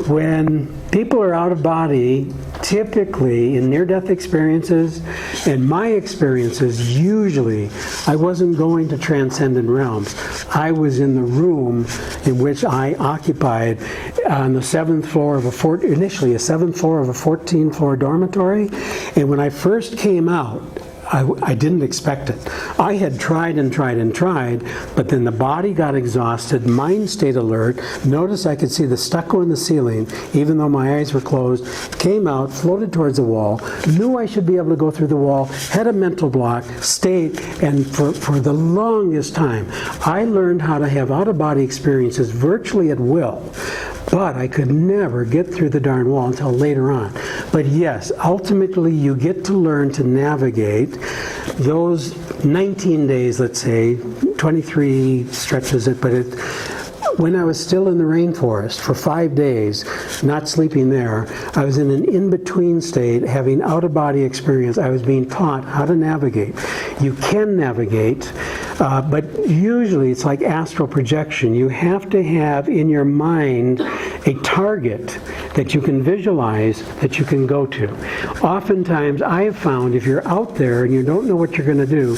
When people are out of body, typically in near-death experiences, and my experiences, usually I wasn't going to transcendent realms. I was in the room in which I occupied on the 7th floor of initially a 7th floor of a 14-floor dormitory. And when I first came out, I didn't expect it. I had tried and tried and tried, but then the body got exhausted, mind stayed alert, noticed I could see the stucco in the ceiling, even though my eyes were closed, came out, floated towards the wall, knew I should be able to go through the wall, had a mental block, stayed, and for the longest time, I learned how to have out-of-body experiences virtually at will. But I could never get through the darn wall until later on. But yes, ultimately you get to learn to navigate those 19 days, let's say, 23 stretches it, but when I was still in the rainforest for 5 days, not sleeping there, I was in an in-between state, having out-of-body experience. I was being taught how to navigate. You can navigate, but usually it's like astral projection. You have to have in your mind a target that you can visualize, that you can go to. Oftentimes, I have found if you're out there and you don't know what you're going to do,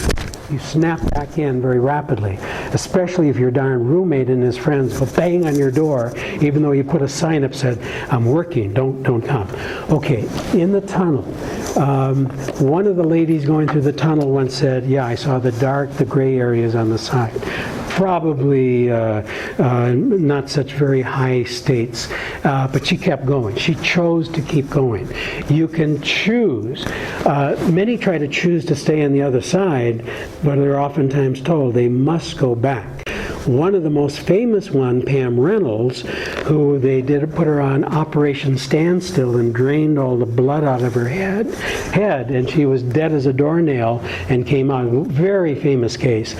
you snap back in very rapidly, especially if your darn roommate and his friends will bang on your door, even though you put a sign up said, "I'm working, don't come." Okay, in the tunnel, one of the ladies going through the tunnel once said, "Yeah, I saw the gray areas on the side." Probably not such very high states, but she kept going. She chose to keep going. You can choose. Many try to choose to stay on the other side, but they're oftentimes told they must go back. One of the most famous one, Pam Reynolds, who they did put her on Operation Standstill and drained all the blood out of her head, and she was dead as a doornail and came out. Very famous case.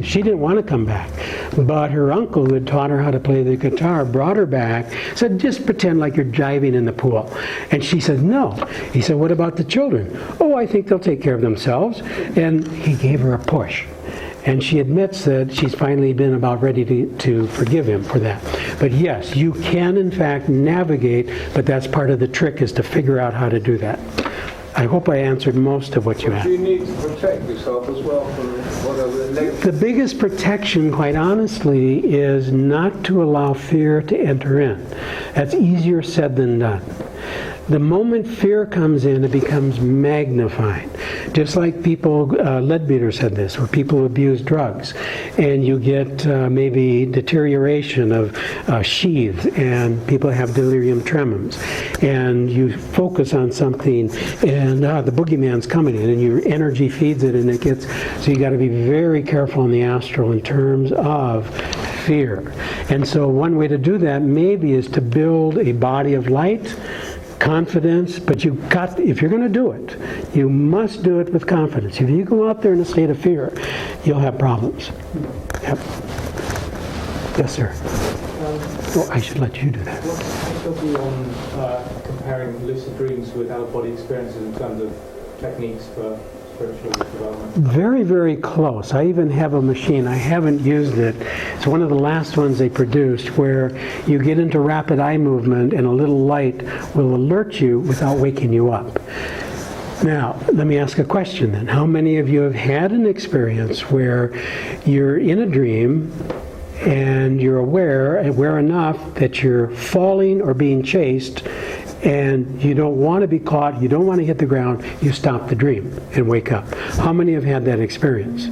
She didn't want to come back, but her uncle, who had taught her how to play the guitar, brought her back, said, "Just pretend like you're jiving in the pool." And she said, "No." He said, "What about the children?" "Oh, I think they'll take care of themselves." And he gave her a push. And she admits that she's finally been about ready to forgive him for that. But yes, you can in fact navigate, but that's part of the trick, is to figure out how to do that. I hope I answered most of what you asked. Do you need to protect yourself as well from whatever negative? The biggest protection, quite honestly, is not to allow fear to enter in. That's easier said than done. The moment fear comes in, it becomes magnified. Just like people, Leadbeater said this, or people who abuse drugs, and you get maybe deterioration of sheaths, and people have delirium tremens, and you focus on something, and the boogeyman's coming in, and your energy feeds it, and it gets, so you got to be very careful in the astral in terms of fear. And so one way to do that maybe is to build a body of light, confidence, but if you're going to do it, you must do it with confidence. If you go out there in a state of fear, you'll have problems. Yep. Yes, sir. Oh, I should let you do that. What's your view on comparing lucid dreams with out-of-body experiences in terms of techniques for spiritual development? Very, very close. I even have a machine. I haven't used it. It's one of the last ones they produced, where you get into rapid eye movement and a little light will alert you without waking you up. Now, let me ask a question then. How many of you have had an experience where you're in a dream and you're aware enough that you're falling or being chased, and you don't want to be caught, you don't want to hit the ground, you stop the dream and wake up? How many have had that experience?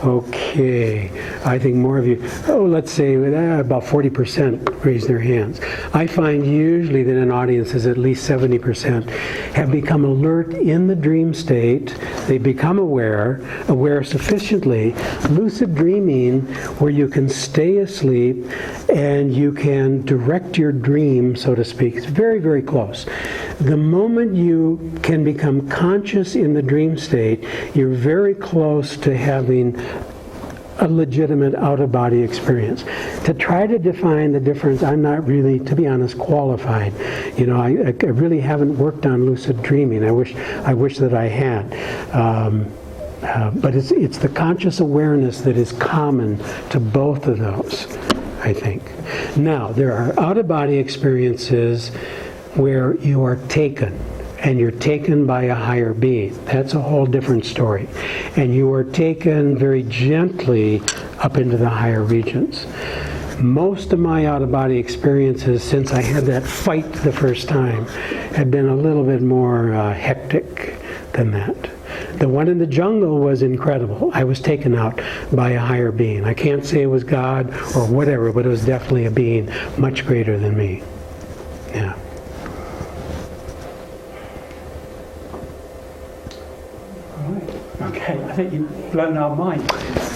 Okay, I think more of you, let's say about 40% raise their hands. I find usually that in audiences at least 70% have become alert in the dream state. They become aware sufficiently. Lucid dreaming, where you can stay asleep and you can direct your dream, so to speak, is very, very close. The moment you can become conscious in the dream state, you're very close to having a legitimate out-of-body experience. To try to define the difference, I'm not really, to be honest, qualified. You know, I really haven't worked on lucid dreaming. I wish that I had. But it's the conscious awareness that is common to both of those, I think. Now, there are out-of-body experiences where you are taken, and you're taken by a higher being. That's a whole different story. And you are taken very gently up into the higher regions. Most of my out-of-body experiences since I had that fight the first time have been a little bit more hectic than that. The one in the jungle was incredible. I was taken out by a higher being. I can't say it was God or whatever, but it was definitely a being much greater than me. Yeah. Okay, I think you've blown our mind.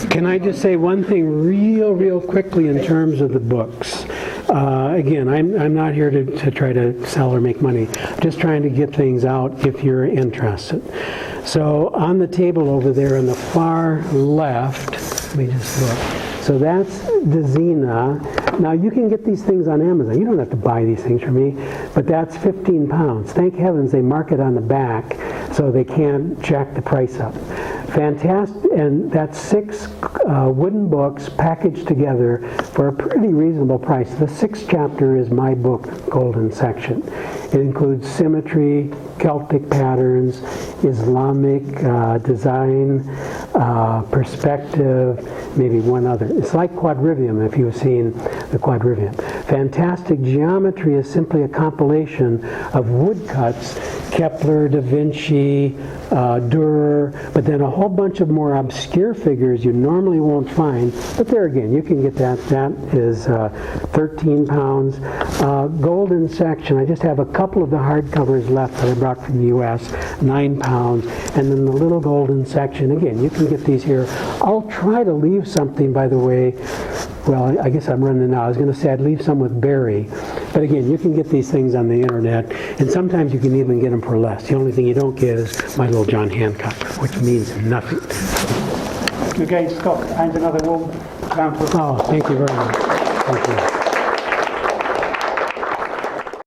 Can I just say one thing real quickly in terms of the books? Again, I'm not here to try to sell or make money. I'm just trying to get things out if you're interested. So on the table over there on the far left, let me just look. So that's the Xena. Now you can get these things on Amazon. You don't have to buy these things from me, but that's 15 pounds. Thank heavens they mark it on the back so they can't jack the price up. Fantastic, and that's 6 wooden books packaged together for a pretty reasonable price. The 6th chapter is my book, Golden Section. It includes symmetry, Celtic patterns, Islamic design, perspective, maybe one other. It's like quadrivium, if you've seen the quadrivium. Fantastic Geometry is simply a compilation of woodcuts, Kepler, Da Vinci, Dürer, but then a whole bunch of more obscure figures you normally won't find. But there again, you can get that. That is 13 pounds. Golden Section, I just have a couple of the hardcovers left that I brought from the U.S., 9 pounds. And then the little Golden Section, again, you can get these here. I'll try to leave something, by the way. Well, I guess I'm running out. I was going to say I'd leave some with Barry. But again, you can get these things on the internet, and sometimes you can even get them for less. The only thing you don't get is my little John Hancock, which means nothing. Again, Scott, and another warm round of applause. Oh, thank you very much. Thank you.